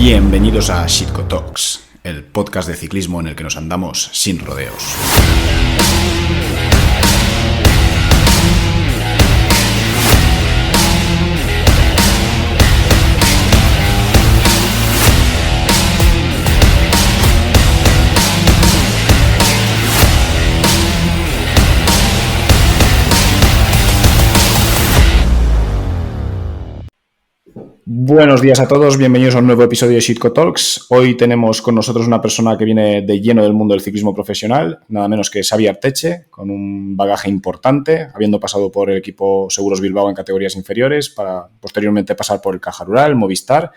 Bienvenidos a Shitco Talks, el podcast de ciclismo en el que nos andamos sin rodeos. Buenos días a todos, bienvenidos a un nuevo episodio de Shitco Talks. Hoy tenemos con nosotros una persona que viene de lleno del mundo del ciclismo profesional, nada menos que Xavi Arteche, con un bagaje importante, habiendo pasado por el equipo Seguros Bilbao en categorías inferiores, para posteriormente pasar por el Caja Rural, Movistar,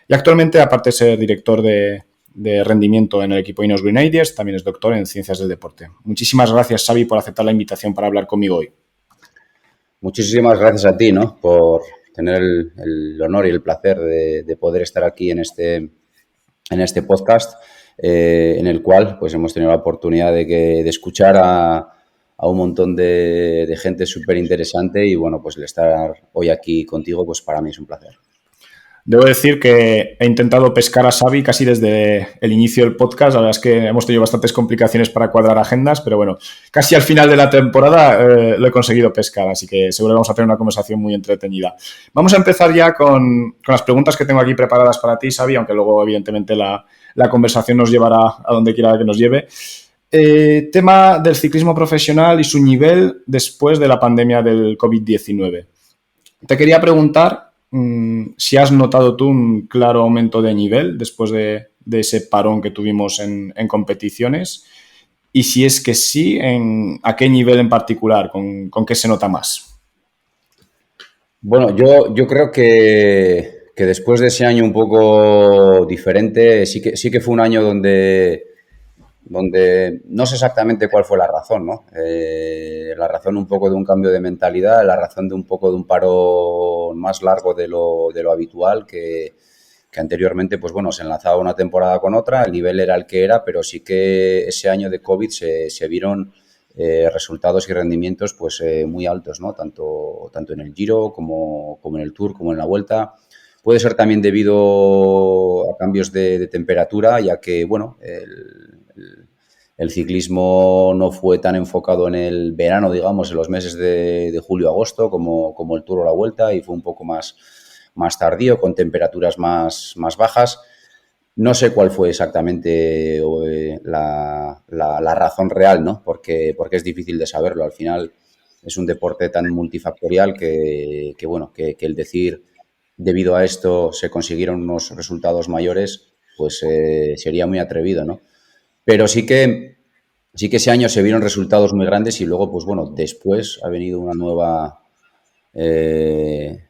y actualmente, aparte de ser director de rendimiento en el equipo Ineos Grenadiers, también es doctor en Ciencias del Deporte. Muchísimas gracias, Xavi, por aceptar la invitación para hablar conmigo hoy. Muchísimas gracias a ti, ¿no?, por tener el honor y el placer de poder estar aquí en este podcast, en el cual pues hemos tenido la oportunidad de escuchar a un montón de gente súper interesante y bueno, pues el estar hoy aquí contigo pues para mí es un placer. Debo decir que he intentado pescar a Xavi casi desde el inicio del podcast. La verdad es que hemos tenido bastantes complicaciones para cuadrar agendas, pero bueno, casi al final de la temporada lo he conseguido pescar, así que seguro que vamos a tener una conversación muy entretenida. Vamos a empezar ya con las preguntas que tengo aquí preparadas para ti, Xavi, aunque luego evidentemente la conversación nos llevará a donde quiera que nos lleve. Tema del ciclismo profesional y su nivel después de la pandemia del COVID-19. Te quería preguntar si has notado tú un claro aumento de nivel después de ese parón que tuvimos en competiciones, y si es que sí, ¿a qué nivel en particular? ¿Con qué se nota más? Bueno, yo creo que después de ese año un poco diferente, sí que fue un año donde no sé exactamente cuál fue la razón, ¿no? La razón un poco de un cambio de mentalidad, la razón de un poco de un paro más largo de lo habitual, que anteriormente, pues bueno, se enlazaba una temporada con otra, el nivel era el que era, pero sí que ese año de COVID se vieron resultados y rendimientos pues muy altos, ¿no? Tanto en el Giro como en el Tour, como en la Vuelta. Puede ser también debido a cambios de temperatura, ya que, bueno, el ciclismo no fue tan enfocado en el verano, digamos, en los meses de julio-agosto, como el Tour o la Vuelta, y fue un poco más tardío, con temperaturas más bajas. No sé cuál fue exactamente la razón real, ¿no? Porque es difícil de saberlo. Al final es un deporte tan multifactorial que el decir debido a esto se consiguieron unos resultados mayores, pues sería muy atrevido, ¿no? Pero sí que ese año se vieron resultados muy grandes y luego, pues bueno, después ha venido una nueva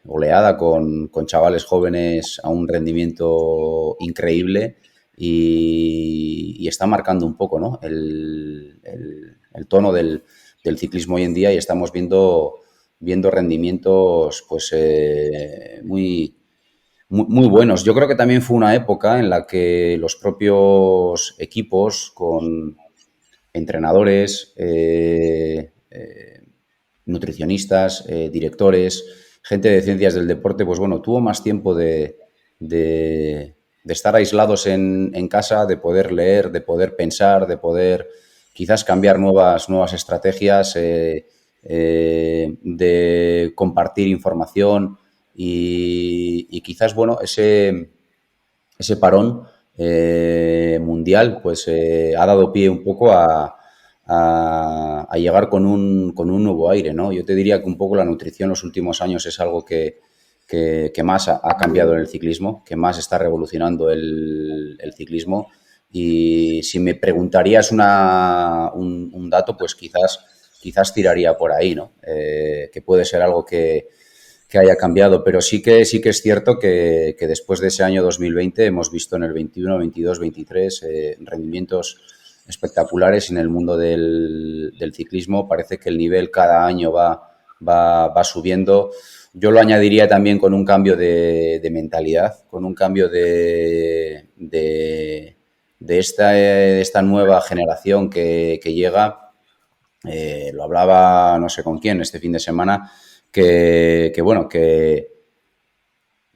oleada con chavales jóvenes a un rendimiento increíble y está marcando un poco, ¿no?, el tono del ciclismo hoy en día, y estamos viendo rendimientos pues muy buenos. Yo creo que también fue una época en la que los propios equipos, con entrenadores, nutricionistas, directores, gente de ciencias del deporte, pues bueno, tuvo más tiempo de estar aislados en casa, de poder leer, de poder pensar, de poder quizás cambiar nuevas estrategias, de compartir información y quizás, bueno, ese parón mundial pues ha dado pie un poco a llegar con un nuevo aire, ¿no? Yo te diría que un poco la nutrición en los últimos años es algo que más ha cambiado en el ciclismo, que más está revolucionando el ciclismo, y si me preguntarías un dato, pues quizás tiraría por ahí, ¿no? Que puede ser algo que haya cambiado, pero sí que es cierto que después de ese año 2020 hemos visto en el 21, 22, 23 rendimientos espectaculares en el mundo del ciclismo. Parece que el nivel cada año va subiendo. Yo lo añadiría también con un cambio de mentalidad, con un cambio de esta nueva generación que llega. Lo hablaba no sé con quién este fin de semana, que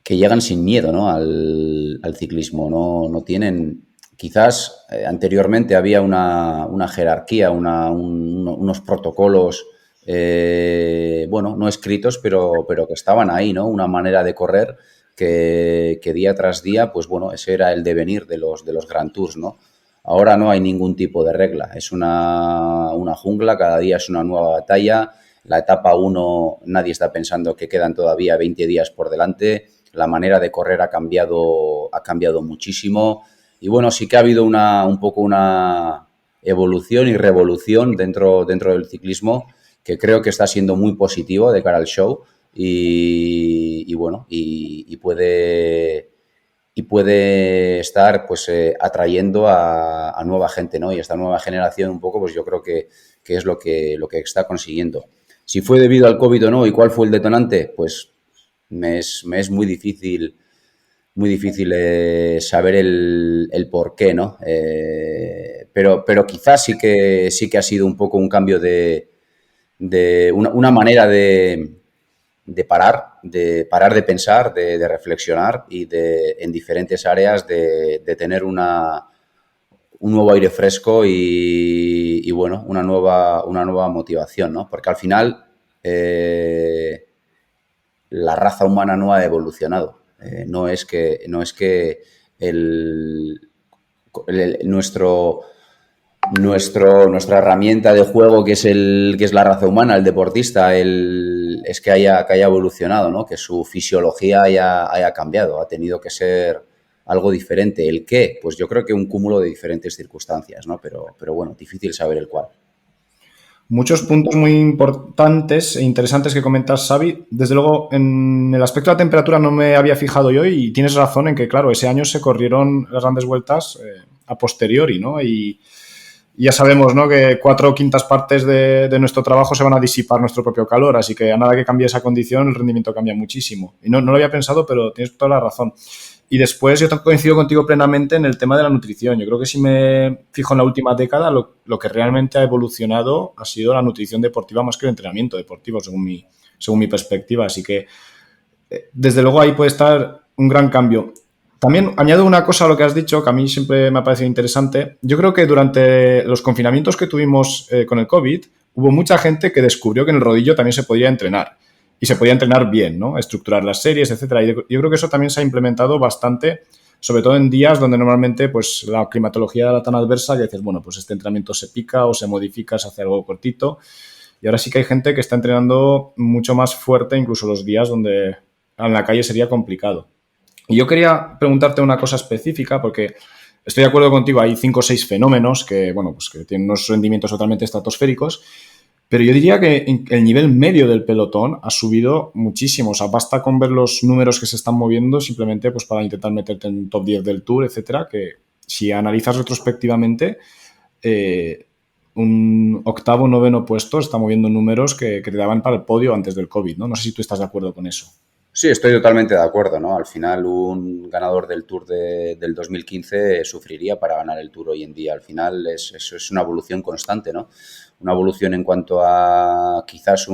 que llegan sin miedo, ¿no? al ciclismo. No tienen... Quizás anteriormente había una jerarquía, unos protocolos, bueno, no escritos, pero que estaban ahí, ¿no? Una manera de correr que día tras día, pues bueno, ese era el devenir de los Grand Tours, ¿no? Ahora no hay ningún tipo de regla, es una jungla, cada día es una nueva batalla. La etapa 1 nadie está pensando que quedan todavía 20 días por delante, la manera de correr ha cambiado muchísimo y bueno, sí que ha habido un poco una evolución y revolución dentro del ciclismo que creo que está siendo muy positivo de cara al show y bueno, y puede estar pues atrayendo a nueva gente, ¿no? Y esta nueva generación un poco, pues yo creo que es lo que está consiguiendo. Si fue debido al COVID o no y cuál fue el detonante, pues me es muy difícil saber el por qué, ¿no? Pero quizás sí que ha sido un poco un cambio de una manera de parar de pensar, de reflexionar y en diferentes áreas de tener un nuevo aire fresco y bueno, una nueva motivación, ¿no? Porque al final la raza humana no ha evolucionado. No es que nuestra herramienta de juego, que es la raza humana, el deportista, es que haya evolucionado, ¿no? Que su fisiología haya cambiado, ha tenido que ser algo diferente. ¿El qué? Pues yo creo que un cúmulo de diferentes circunstancias, ¿no? Pero bueno, difícil saber el cuál. Muchos puntos muy importantes e interesantes que comentas, Xavi. Desde luego, en el aspecto de la temperatura no me había fijado yo y tienes razón en que, claro, ese año se corrieron las grandes vueltas a posteriori, ¿no? Y ya sabemos, ¿no?, que 4/5 partes de nuestro trabajo se van a disipar nuestro propio calor, así que a nada que cambie esa condición el rendimiento cambia muchísimo. Y no lo había pensado, pero tienes toda la razón. Y después yo coincido contigo plenamente en el tema de la nutrición. Yo creo que si me fijo en la última década, lo que realmente ha evolucionado ha sido la nutrición deportiva más que el entrenamiento deportivo, según mi perspectiva. Así que, desde luego, ahí puede estar un gran cambio. También añado una cosa a lo que has dicho, que a mí siempre me ha parecido interesante. Yo creo que durante los confinamientos que tuvimos con el COVID, hubo mucha gente que descubrió que en el rodillo también se podía entrenar. Y se podía entrenar bien, ¿no? Estructurar las series, etcétera. Y yo creo que eso también se ha implementado bastante, sobre todo en días donde normalmente pues la climatología era tan adversa que dices, bueno, pues este entrenamiento se pica o se modifica, se hace algo cortito. Y ahora sí que hay gente que está entrenando mucho más fuerte, incluso los días donde en la calle sería complicado. Y yo quería preguntarte una cosa específica, porque estoy de acuerdo contigo, hay 5 o 6 fenómenos que, bueno, pues que tienen unos rendimientos totalmente estratosféricos, pero yo diría que el nivel medio del pelotón ha subido muchísimo. O sea, basta con ver los números que se están moviendo simplemente pues para intentar meterte en un top 10 del Tour, etcétera, que si analizas retrospectivamente, un octavo, noveno puesto está moviendo números que te daban para el podio antes del COVID, ¿no? No sé si tú estás de acuerdo con eso. Sí, estoy totalmente de acuerdo, ¿no? Al final un ganador del Tour del 2015 sufriría para ganar el Tour hoy en día. Al final eso es una evolución constante, ¿no? Una evolución en cuanto a quizás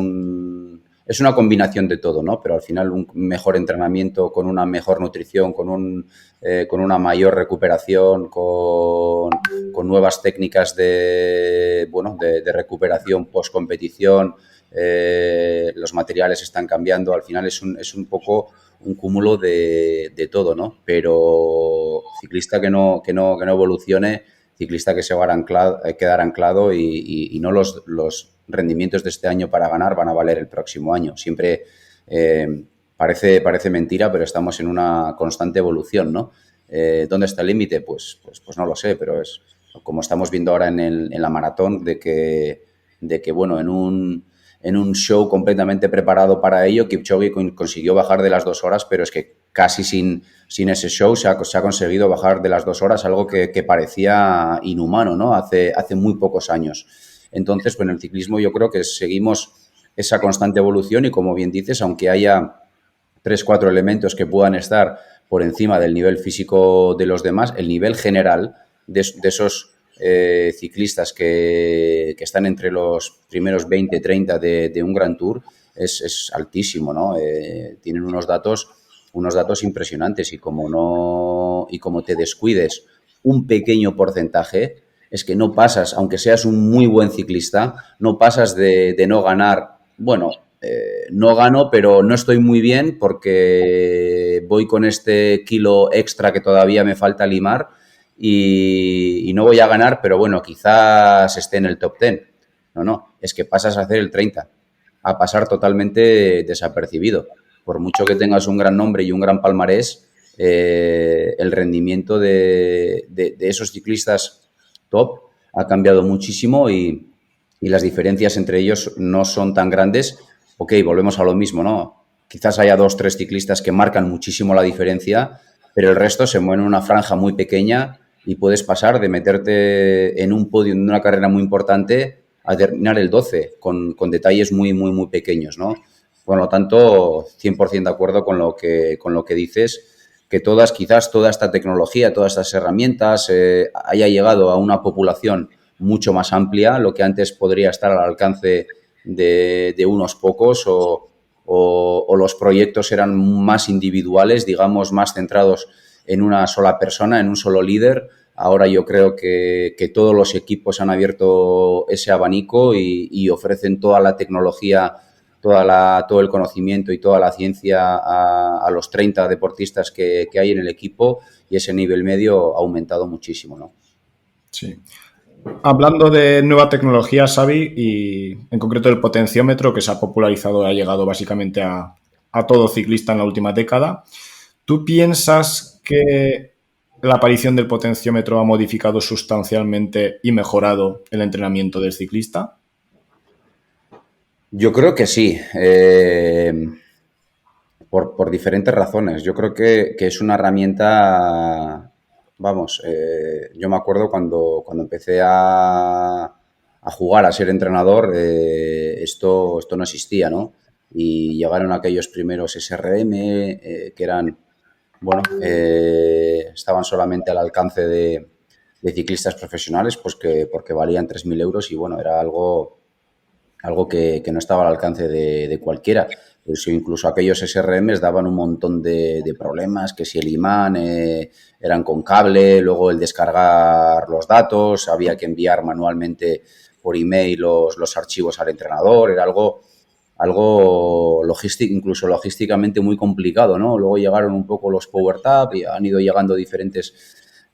es una combinación de todo, ¿no? Pero al final un mejor entrenamiento, con una mejor nutrición, con una mayor recuperación, con nuevas técnicas de recuperación post-competición. Los materiales están cambiando, al final es un poco un cúmulo de todo, ¿no? Pero ciclista que no evolucione, ciclista que se va a quedar anclado y no los rendimientos de este año para ganar van a valer el próximo año. Siempre parece mentira, pero estamos en una constante evolución, ¿no? ¿Dónde está el límite? Pues no lo sé, pero es como estamos viendo ahora en la maratón, de que bueno, en un show completamente preparado para ello, Kipchoge consiguió bajar de las 2 horas, pero es que casi sin ese show se ha conseguido bajar de las 2 horas, algo que parecía inhumano, ¿no? Hace muy pocos años. Entonces, pues en el ciclismo yo creo que seguimos esa constante evolución y, como bien dices, aunque haya 3-4 elementos que puedan estar por encima del nivel físico de los demás, el nivel general de esos ciclistas que están entre los primeros 20-30 de un Grand Tour es altísimo, ¿no? Tienen unos datos unos datos impresionantes, y como te descuides un pequeño porcentaje, es que no pasas, aunque seas un muy buen ciclista, no pasas de no ganar. Bueno, no gano, pero no estoy muy bien porque voy con este kilo extra que todavía me falta limar y no voy a ganar, pero bueno, quizás esté en el top 10. No, no, es que pasas a hacer el 30, a pasar totalmente desapercibido. Por mucho que tengas un gran nombre y un gran palmarés, el rendimiento de esos ciclistas top ha cambiado muchísimo y las diferencias entre ellos no son tan grandes. Ok, volvemos a lo mismo, ¿no? Quizás haya 2, 3 ciclistas que marcan muchísimo la diferencia, pero el resto se mueve en una franja muy pequeña y puedes pasar de meterte en un podio de una carrera muy importante a terminar el 12 con detalles muy, muy, muy pequeños, ¿no? Por lo tanto, 100% de acuerdo con lo que dices, que quizás toda esta tecnología, todas estas herramientas haya llegado a una población mucho más amplia, lo que antes podría estar al alcance de unos pocos o los proyectos eran más individuales, digamos, más centrados en una sola persona, en un solo líder. Ahora yo creo que todos los equipos han abierto ese abanico y ofrecen toda la tecnología, todo el conocimiento y toda la ciencia a los 30 deportistas que hay en el equipo, y ese nivel medio ha aumentado muchísimo, ¿no? Sí. Hablando de nueva tecnología, Xavi, y en concreto el potenciómetro que se ha popularizado, ha llegado básicamente a todo ciclista en la última década, ¿tú piensas que la aparición del potenciómetro ha modificado sustancialmente y mejorado el entrenamiento del ciclista? Yo creo que sí, por diferentes razones. Yo creo que es una herramienta, vamos, yo me acuerdo cuando empecé a jugar, a ser entrenador, esto no existía, ¿no? Y llegaron aquellos primeros SRM que eran, bueno, estaban solamente al alcance de ciclistas profesionales, pues porque valían 3.000 euros y bueno, era algo que no estaba al alcance de cualquiera. Pues incluso aquellos SRMs daban un montón de problemas, que si el imán eran con cable, luego el descargar los datos, había que enviar manualmente por email los archivos al entrenador, era algo logístico, incluso logísticamente muy complicado, ¿no? Luego llegaron un poco los PowerTab y han ido llegando diferentes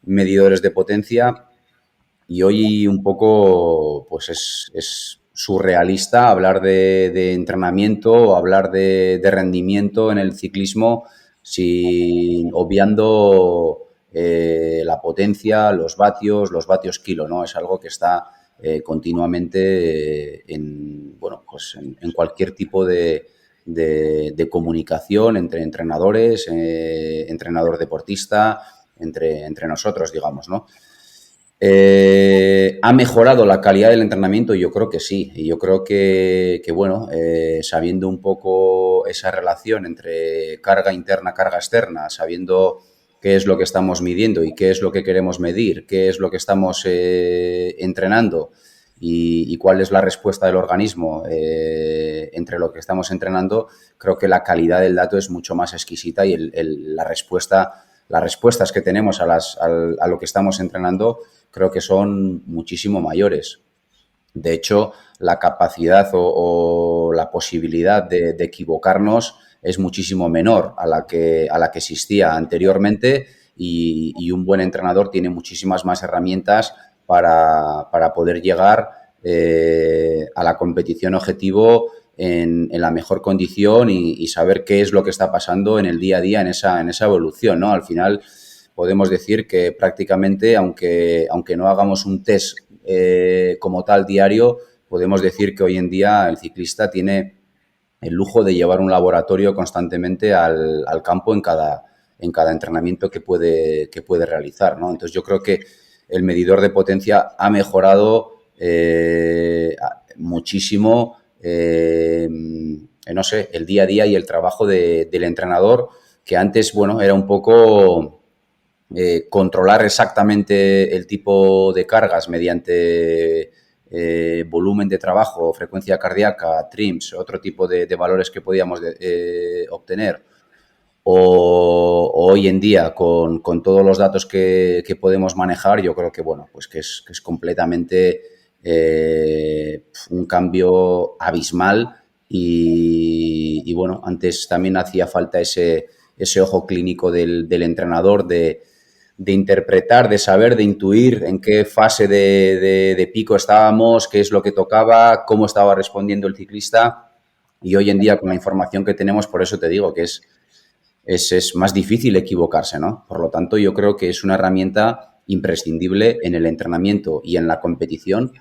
medidores de potencia y hoy un poco pues es surrealista hablar de entrenamiento o hablar de rendimiento en el ciclismo sin obviando la potencia, los vatios kilo, ¿no? Es algo que está continuamente bueno, pues en cualquier tipo de comunicación entre entrenadores, entrenador deportista, entre nosotros, digamos, ¿no? ¿Ha mejorado la calidad del entrenamiento? Yo creo que sí. Y yo creo que bueno, sabiendo un poco esa relación entre carga interna, carga externa, sabiendo qué es lo que estamos midiendo y qué es lo que queremos medir, qué es lo que estamos entrenando y cuál es la respuesta del organismo entre lo que estamos entrenando, creo que la calidad del dato es mucho más exquisita y las respuestas que tenemos a lo que estamos entrenando creo que son muchísimo mayores. De hecho, la capacidad o la posibilidad de equivocarnos es muchísimo menor a la que existía anteriormente y un buen entrenador tiene muchísimas más herramientas para poder llegar a la competición objetivo en la mejor condición y saber qué es lo que está pasando en el día a día en esa evolución, ¿no? Al final podemos decir que prácticamente, aunque no hagamos un test como tal diario, podemos decir que hoy en día el ciclista tiene el lujo de llevar un laboratorio constantemente al campo en cada entrenamiento que puede realizar, ¿no? Entonces yo creo que el medidor de potencia ha mejorado muchísimo, no sé, el día a día y el trabajo del entrenador, que antes, bueno, era un poco controlar exactamente el tipo de cargas mediante volumen de trabajo, frecuencia cardíaca, trims, otro tipo de valores que podíamos obtener, hoy en día, con todos los datos que podemos manejar, yo creo que, bueno, pues que es completamente un cambio abismal y, bueno, antes también hacía falta ese ojo clínico del entrenador de interpretar, de saber, de intuir en qué fase de pico estábamos, qué es lo que tocaba, cómo estaba respondiendo el ciclista. Y hoy en día, con la información que tenemos, por eso te digo que es más difícil equivocarse, ¿no? Por lo tanto, yo creo que es una herramienta imprescindible en el entrenamiento y en la competición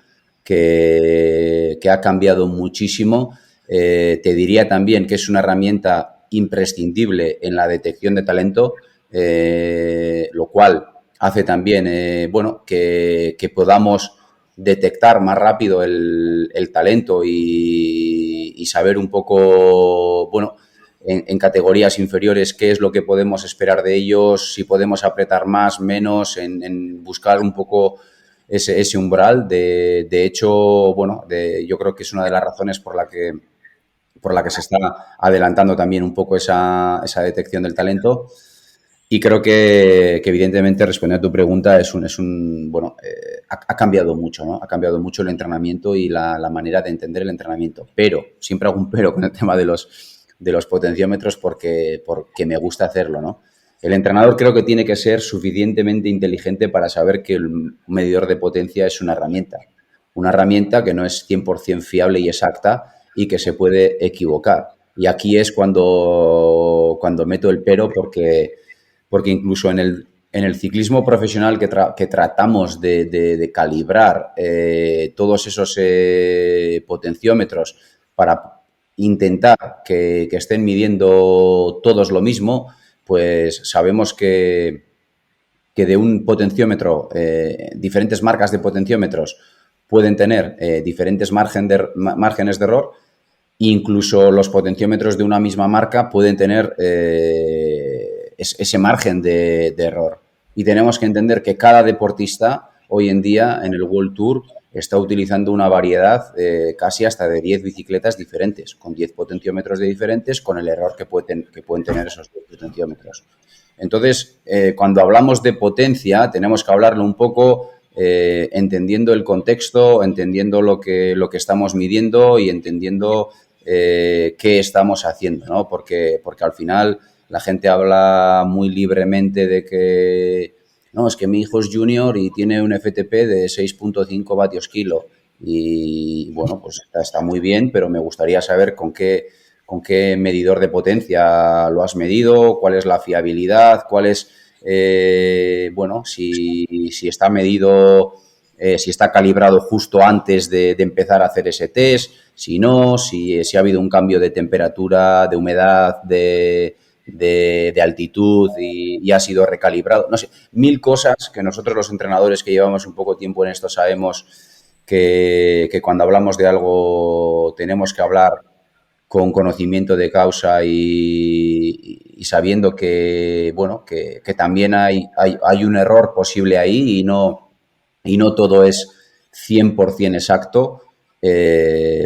que ha cambiado muchísimo. Te diría también que es una herramienta imprescindible en la detección de talento, lo cual hace también, bueno, que podamos detectar más rápido el talento y saber un poco, bueno, en categorías inferiores qué es lo que podemos esperar de ellos, si podemos apretar más, menos, en buscar un poco ese umbral. De hecho, bueno, yo creo que es una de las razones por la que se está adelantando también un poco esa detección del talento. Y creo que evidentemente, respondiendo a tu pregunta, bueno, ha cambiado mucho, ¿no? Ha cambiado mucho el entrenamiento y la manera de entender el entrenamiento. Pero, siempre hago un pero con el tema de los potenciómetros porque me gusta hacerlo, ¿no? El entrenador creo que tiene que ser suficientemente inteligente para saber que el medidor de potencia es una herramienta que no es 100% fiable y exacta y que se puede equivocar. Y aquí es cuando meto el pero porque incluso en el ciclismo profesional que tratamos de calibrar todos esos potenciómetros para intentar que estén midiendo todos lo mismo, pues sabemos que de un potenciómetro, diferentes marcas de potenciómetros pueden tener diferentes márgenes de error. Incluso los potenciómetros de una misma marca pueden tener ese margen de error. Y tenemos que entender que cada deportista hoy en día en el World Tour está utilizando una variedad casi hasta de 10 bicicletas diferentes, con 10 potenciómetros de diferentes, con el error que pueden tener esos 10 potenciómetros. Entonces, cuando hablamos de potencia, tenemos que hablarlo un poco entendiendo el contexto, entendiendo lo que estamos midiendo y entendiendo qué estamos haciendo, ¿no? Porque al final la gente habla muy libremente de que no, es que mi hijo es junior y tiene un FTP de 6.5 vatios kilo. Y bueno, pues está muy bien, pero me gustaría saber con qué medidor de potencia lo has medido, cuál es la fiabilidad, cuál es, bueno, si está medido, si está calibrado justo antes de empezar a hacer ese test, si no, si ha habido un cambio de temperatura, de humedad, de altitud y ha sido recalibrado. No sé, 1000 cosas que nosotros los entrenadores que llevamos un poco tiempo en esto sabemos que cuando hablamos de algo tenemos que hablar con conocimiento de causa y sabiendo que, bueno, que también hay un error posible ahí y no todo es 100% exacto.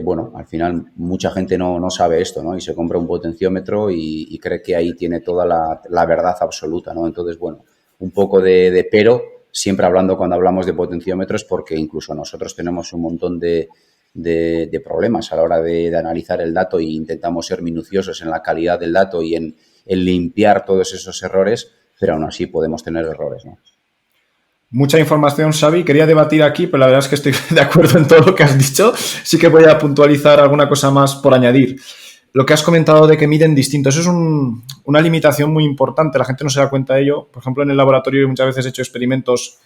Bueno, al final mucha gente no sabe esto, ¿no? Y se compra un potenciómetro y cree que ahí tiene toda la verdad absoluta, ¿no? Entonces, bueno, un poco de pero, siempre hablando cuando hablamos de potenciómetros, porque incluso nosotros tenemos un montón de problemas a la hora de analizar el dato e intentamos ser minuciosos en la calidad del dato y en limpiar todos esos errores, pero aún así podemos tener errores, ¿no? Mucha información, Xavi. Quería debatir aquí, pero la verdad es que estoy de acuerdo en todo lo que has dicho. Sí que voy a puntualizar alguna cosa más por añadir. Lo que has comentado de que miden distinto, eso es una limitación muy importante. La gente no se da cuenta de ello. Por ejemplo, en el laboratorio muchas veces he hecho experimentos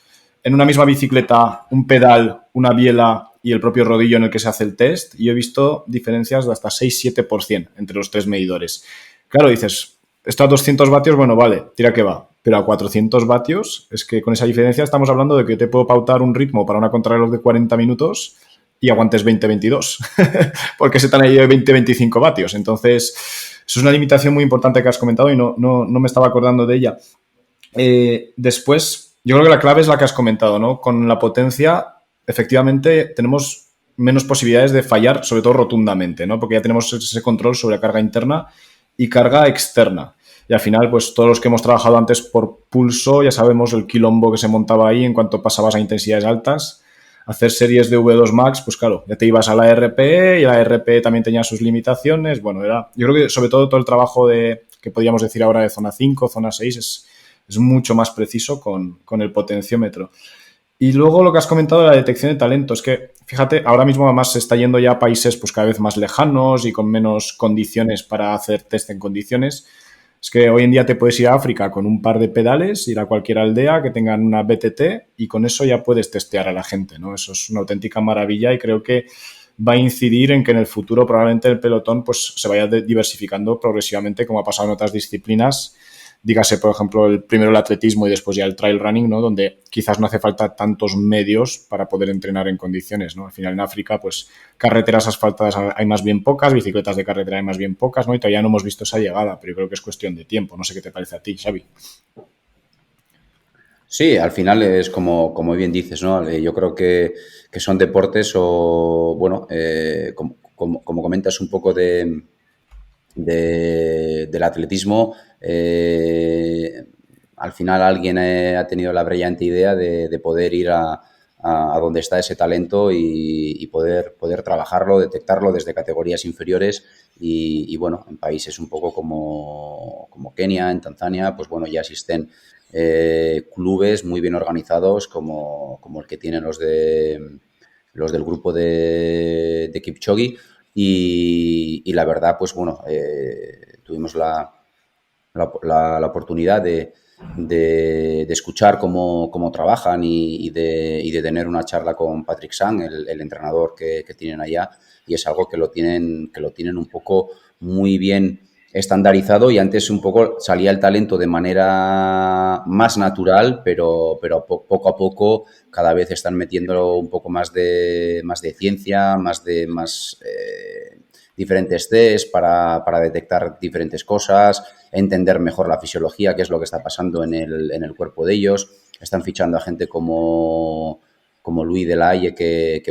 en una misma bicicleta, un pedal, una biela y el propio rodillo en el que se hace el test, y he visto diferencias de hasta 6-7% entre los tres medidores. Claro, dices, esto a 200 vatios, bueno, vale, tira que va. Pero a 400 vatios, es que con esa diferencia estamos hablando de que te puedo pautar un ritmo para una contrarreloj de 40 minutos y aguantes 20-22, porque se te han ido 20-25 vatios. Entonces, eso es una limitación muy importante que has comentado y no me estaba acordando de ella. Después, yo creo que la clave es la que has comentado, ¿no? Con la potencia, efectivamente, tenemos menos posibilidades de fallar, sobre todo rotundamente, ¿no? Porque ya tenemos ese control sobre carga interna y carga externa. Y al final, pues todos los que hemos trabajado antes por pulso, ya sabemos el quilombo que se montaba ahí en cuanto pasabas a intensidades altas. Hacer series de V2 Max, pues claro, ya te ibas a la RP y la RP también tenía sus limitaciones. Bueno, yo creo que sobre todo el trabajo que podríamos decir ahora de zona 5, zona 6 es mucho más preciso con el potenciómetro. Y luego lo que has comentado de la detección de talento, es que, fíjate, ahora mismo además se está yendo ya a países pues cada vez más lejanos y con menos condiciones para hacer test en condiciones. Es que hoy en día te puedes ir a África con un par de pedales, ir a cualquier aldea que tengan una BTT y con eso ya puedes testear a la gente, ¿no? Eso es una auténtica maravilla y creo que va a incidir en que en el futuro probablemente el pelotón pues se vaya diversificando progresivamente como ha pasado en otras disciplinas. Dígase, por ejemplo, primero el atletismo y después ya el trail running, ¿no? Donde quizás no hace falta tantos medios para poder entrenar en condiciones, ¿no? Al final en África, pues carreteras asfaltadas hay más bien pocas, bicicletas de carretera hay más bien pocas, ¿no? Y todavía no hemos visto esa llegada, pero yo creo que es cuestión de tiempo. No sé qué te parece a ti, Xavi. Sí, al final es como bien dices, ¿no? Yo creo que son deportes o, bueno, como comentas un poco del atletismo, al final alguien ha tenido la brillante idea de poder ir a donde está ese talento y poder trabajarlo, detectarlo desde categorías inferiores y, bueno, en países un poco como Kenia, en Tanzania, pues bueno, ya existen clubes muy bien organizados como el que tienen los del grupo de Kipchoge y la verdad, pues bueno, tuvimos la oportunidad de escuchar cómo trabajan y de tener una charla con Patrick Sang, el entrenador que tienen allá, y es algo que lo tienen un poco muy bien estandarizado y antes un poco salía el talento de manera más natural, pero poco a poco cada vez están metiendo un poco más de ciencia, más diferentes tests para detectar diferentes cosas, entender mejor la fisiología, qué es lo que está pasando en el cuerpo de ellos. Están fichando a gente como Luis de la Haye,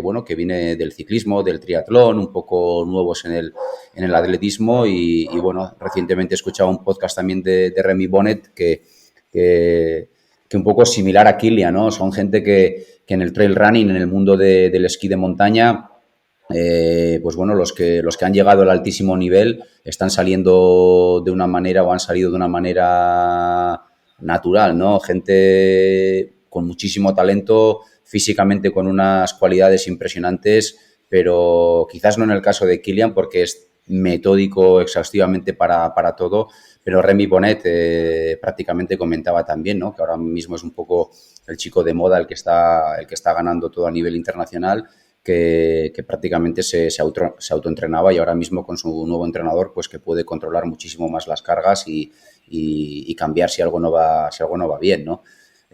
bueno, que viene del ciclismo, del triatlón, un poco nuevos en el atletismo y bueno, recientemente he escuchado un podcast también de Remy Bonnet que un poco similar a Kilian, ¿no? Son gente que en el trail running, en el mundo del esquí de montaña, pues bueno, los que han llegado al altísimo nivel están saliendo de una manera o han salido de una manera natural, ¿no? Gente con muchísimo talento, físicamente con unas cualidades impresionantes, pero quizás no en el caso de Kilian porque es metódico exhaustivamente para todo, pero Remy Bonnet prácticamente comentaba también, ¿no? Que ahora mismo es un poco el chico de moda el que está ganando todo a nivel internacional, que prácticamente se autoentrenaba y ahora mismo con su nuevo entrenador pues que puede controlar muchísimo más las cargas y cambiar si algo no va bien, ¿no?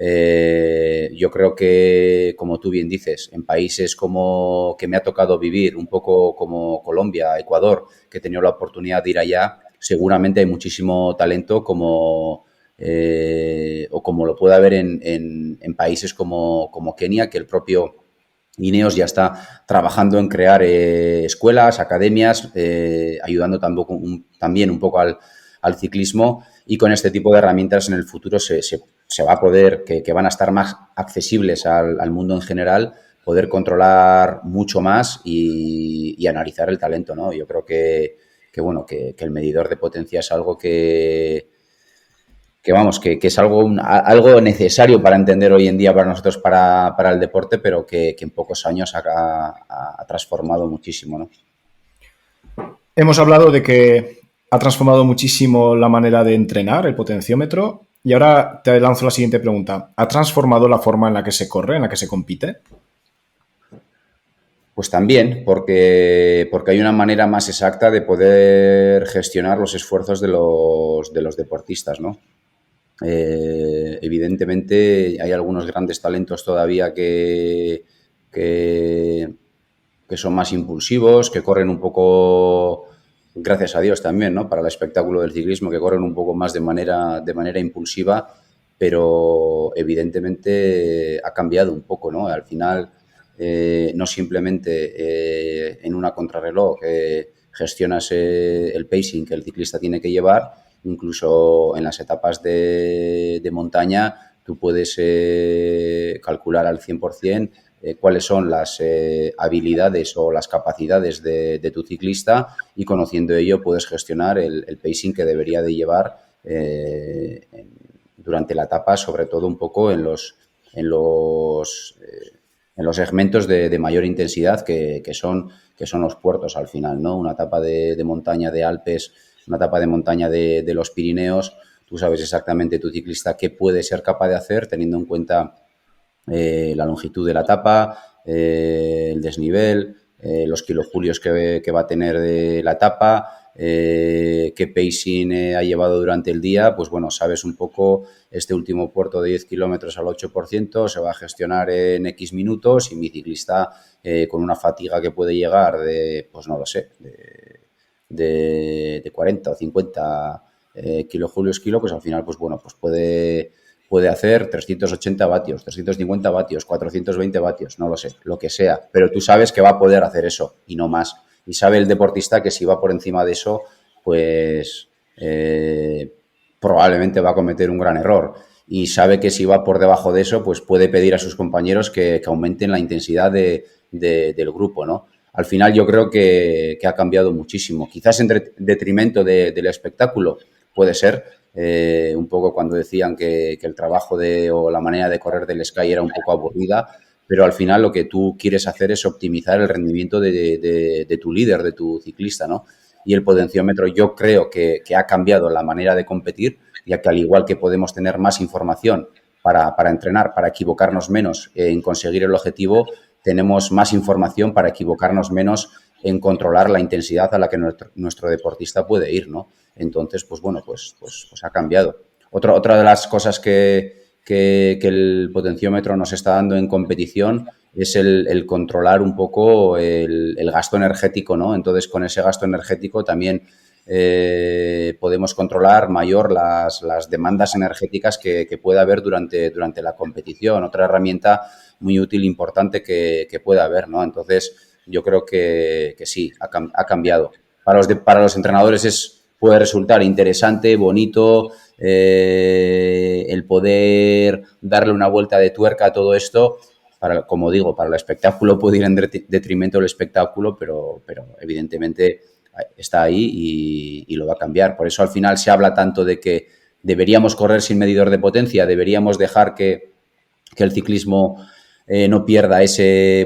Yo creo que, como tú bien dices, en países como que me ha tocado vivir, un poco como Colombia, Ecuador, que he tenido la oportunidad de ir allá, seguramente hay muchísimo talento o como lo puede haber en países como Kenia, que el propio Ineos ya está trabajando en crear escuelas, academias, ayudando también un poco al ciclismo y con este tipo de herramientas en el futuro se va a poder, que van a estar más accesibles al mundo en general, poder controlar mucho más y analizar el talento, ¿no? Yo creo bueno, que el medidor de potencia es algo que vamos, que es algo necesario para entender hoy en día para nosotros para el deporte, pero que en pocos años ha transformado muchísimo, ¿no? Hemos hablado de que ha transformado muchísimo la manera de entrenar, el potenciómetro, y ahora te lanzo la siguiente pregunta. ¿Ha transformado la forma en la que se corre, en la que se compite? Pues también, porque hay una manera más exacta de poder gestionar los esfuerzos de los deportistas, ¿no? Evidentemente hay algunos grandes talentos todavía que, que son más impulsivos, que corren un poco, gracias a Dios también, ¿no? Para el espectáculo del ciclismo, que corren un poco más de manera impulsiva, pero evidentemente ha cambiado un poco, ¿no? Al final, no simplemente en una contrarreloj gestionas el pacing que el ciclista tiene que llevar, incluso en las etapas de montaña, tú puedes calcular al 100% cuáles son las habilidades o las capacidades de tu ciclista, y conociendo ello puedes gestionar el pacing que debería de llevar durante la etapa, sobre todo un poco en los segmentos de mayor intensidad que son los puertos al final, ¿no? Una etapa de montaña de Alpes, una etapa de montaña de los Pirineos, tú sabes exactamente tu ciclista qué puede ser capaz de hacer teniendo en cuenta la longitud de la etapa, el desnivel, los kilojulios que va a tener de la etapa, qué pacing ha llevado durante el día. Pues bueno, sabes un poco, este último puerto de 10 kilómetros al 8% se va a gestionar en X minutos, y mi ciclista con una fatiga que puede llegar de, pues no lo sé, de 40 o 50 kilojulios kilo, pues al final, pues bueno, pues puede hacer 380 vatios, 350 vatios, 420 vatios, no lo sé, lo que sea. Pero tú sabes que va a poder hacer eso y no más. Y sabe el deportista que si va por encima de eso, pues probablemente va a cometer un gran error. Y sabe que si va por debajo de eso, pues puede pedir a sus compañeros que aumenten la intensidad del grupo, ¿no? Al final yo creo que ha cambiado muchísimo. Quizás en detrimento del espectáculo, puede ser. Un poco cuando decían que el trabajo o la manera de correr del Sky era un poco aburrida, pero al final lo que tú quieres hacer es optimizar el rendimiento de tu líder, de tu ciclista, ¿no? Y el potenciómetro yo creo que ha cambiado la manera de competir, ya que al igual que podemos tener más información para entrenar, para equivocarnos menos en conseguir el objetivo, tenemos más información para equivocarnos menos en controlar la intensidad a la que nuestro deportista puede ir, ¿no? Entonces, pues bueno, pues ha cambiado. Otra de las cosas que el potenciómetro nos está dando en competición es el controlar un poco el gasto energético, ¿no? Entonces, con ese gasto energético también podemos controlar mayor las demandas energéticas que pueda haber durante la competición. Otra herramienta muy útil, importante que pueda haber, ¿no? Entonces, yo creo que sí, ha cambiado. Para los entrenadores puede resultar interesante, bonito, el poder darle una vuelta de tuerca a todo esto. Como digo, para el espectáculo puede ir en detrimento del espectáculo, pero evidentemente está ahí y lo va a cambiar. Por eso al final se habla tanto de que deberíamos correr sin medidor de potencia, deberíamos dejar que el ciclismo no pierda ese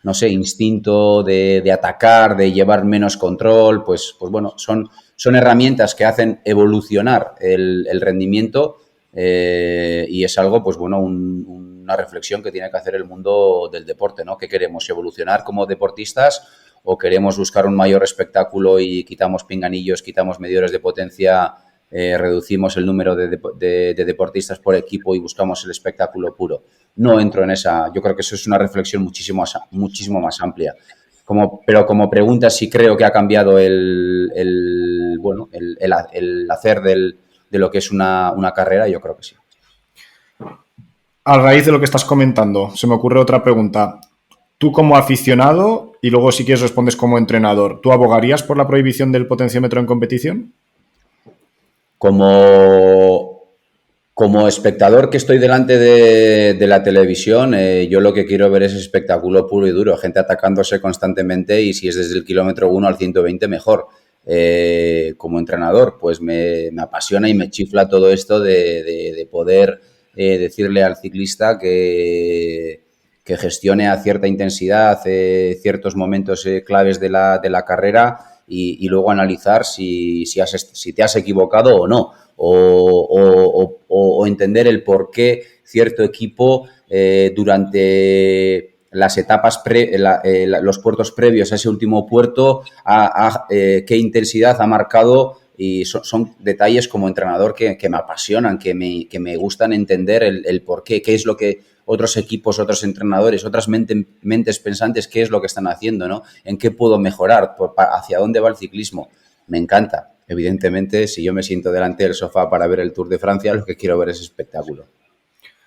no sé, instinto de atacar, de llevar menos control. Pues bueno, son herramientas que hacen evolucionar el rendimiento, y es algo, pues bueno, una reflexión que tiene que hacer el mundo del deporte, ¿no? ¿Qué queremos? ¿Evolucionar como deportistas o queremos buscar un mayor espectáculo y quitamos pinganillos, quitamos medidores de potencia, reducimos el número de deportistas por equipo y buscamos el espectáculo puro? No entro en esa. Yo creo que eso es una reflexión muchísimo más amplia. Pero como pregunta, sí creo que ha cambiado el hacer de lo que es una carrera. Yo creo que sí. A raíz de lo que estás comentando, se me ocurre otra pregunta. Tú como aficionado, y luego si quieres respondes como entrenador, ¿tú abogarías por la prohibición del potenciómetro en competición? Como espectador que estoy delante de la televisión, yo lo que quiero ver es espectáculo puro y duro, gente atacándose constantemente, y si es desde el kilómetro 1 al 120, mejor. Como entrenador, pues me apasiona y me chifla todo esto de poder decirle al ciclista que gestione a cierta intensidad ciertos momentos claves de la carrera, y luego analizar si te has equivocado o no, o entender el por qué cierto equipo durante las etapas, los puertos previos a ese último puerto, qué intensidad ha marcado. Y son detalles como entrenador que me apasionan, que me gustan entender el por qué es lo que otros equipos, otros entrenadores, otras mentes pensantes, qué es lo que están haciendo, ¿no? En qué puedo mejorar, hacia dónde va el ciclismo. Me encanta. Evidentemente, si yo me siento delante del sofá para ver el Tour de Francia, lo que quiero ver es espectáculo.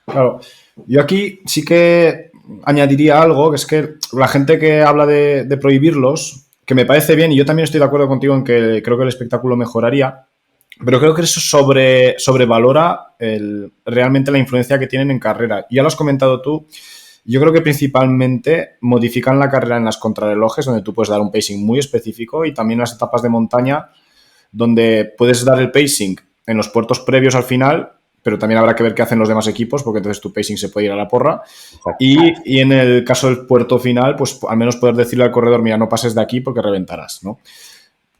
Claro. Yo aquí sí que añadiría algo, que es que la gente que habla de prohibirlos, que me parece bien, y yo también estoy de acuerdo contigo en que creo que el espectáculo mejoraría, pero creo que eso sobrevalora realmente la influencia que tienen en carrera. Ya lo has comentado tú, yo creo que principalmente modifican la carrera en las contrarrelojes, donde tú puedes dar un pacing muy específico, y también en las etapas de montaña, donde puedes dar el pacing en los puertos previos al final, pero también habrá que ver qué hacen los demás equipos, porque entonces tu pacing se puede ir a la porra. Y en el caso del puerto final, pues al menos poder decirle al corredor, mira, no pases de aquí porque reventarás, ¿no?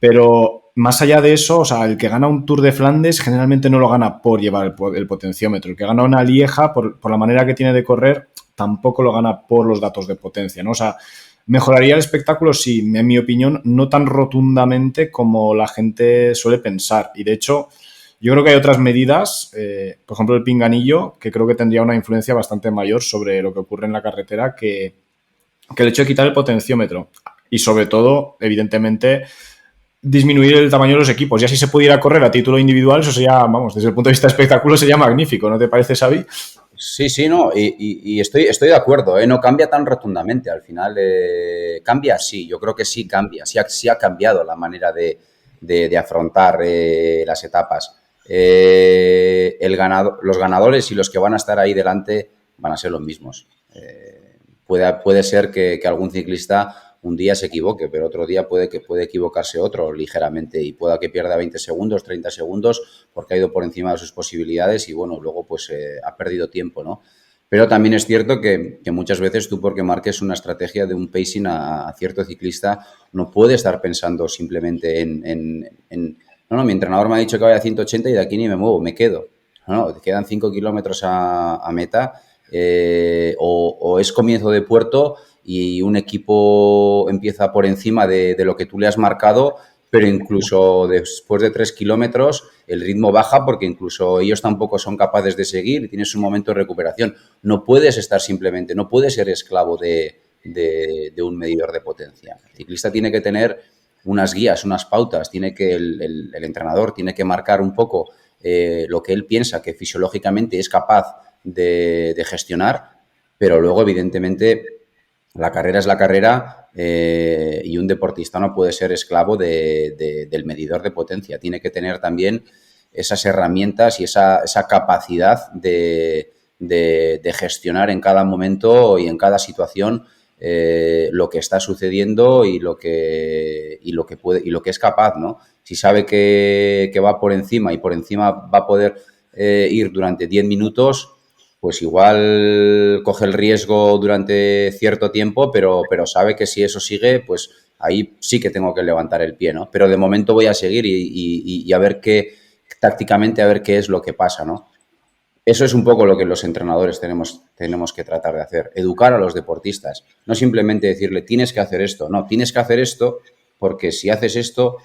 Pero más allá de eso, o sea, el que gana un Tour de Flandes generalmente no lo gana por llevar el potenciómetro. El que gana una Lieja, por la manera que tiene de correr, tampoco lo gana por los datos de potencia, ¿no? O sea, mejoraría el espectáculo, sí, en mi opinión, no tan rotundamente como la gente suele pensar. Y de hecho, yo creo que hay otras medidas, por ejemplo, el pinganillo, que creo que tendría una influencia bastante mayor sobre lo que ocurre en la carretera que el hecho de quitar el potenciómetro. Y sobre todo, evidentemente, disminuir el tamaño de los equipos. Ya si se pudiera correr a título individual, eso sería, vamos, desde el punto de vista de espectáculo, sería magnífico, ¿no te parece, Xavi? Sí, sí, no, y estoy de acuerdo, ¿eh? No cambia tan rotundamente. Al final, cambia, sí, yo creo que sí cambia, sí ha cambiado la manera de afrontar las etapas. Los ganadores y los que van a estar ahí delante van a ser los mismos. Puede ser que algún ciclista un día se equivoque, pero otro día puede equivocarse otro ligeramente y pueda que pierda 20 segundos, 30 segundos porque ha ido por encima de sus posibilidades y bueno, luego pues ha perdido tiempo, ¿no? Pero también es cierto que muchas veces tú, porque marques una estrategia de un pacing a cierto ciclista, no puedes estar pensando simplemente no, mi entrenador me ha dicho que vaya a 180 y de aquí ni me muevo, me quedo. No, quedan 5 kilómetros a meta o es comienzo de puerto y un equipo empieza por encima de lo que tú le has marcado, pero incluso después de 3 kilómetros el ritmo baja porque incluso ellos tampoco son capaces de seguir y tienes un momento de recuperación. No puedes estar simplemente, no puedes ser esclavo de un medidor de potencia. El ciclista tiene que tener unas guías, unas pautas, tiene que el entrenador tiene que marcar un poco lo que él piensa que fisiológicamente es capaz de gestionar, pero luego evidentemente la carrera es la carrera y un deportista no puede ser esclavo del medidor de potencia. Tiene que tener también esas herramientas y esa capacidad de gestionar en cada momento y en cada situación lo que está sucediendo y lo que puede y lo que es capaz, ¿no? Si sabe que va por encima y por encima va a poder ir durante 10 minutos, pues igual coge el riesgo durante cierto tiempo, pero sabe que si eso sigue, pues ahí sí que tengo que levantar el pie, ¿no? Pero de momento voy a seguir y a ver tácticamente a ver qué es lo que pasa, ¿no? Eso es un poco lo que los entrenadores tenemos que tratar de hacer, educar a los deportistas, no simplemente decirle tienes que hacer esto, no, tienes que hacer esto porque si haces esto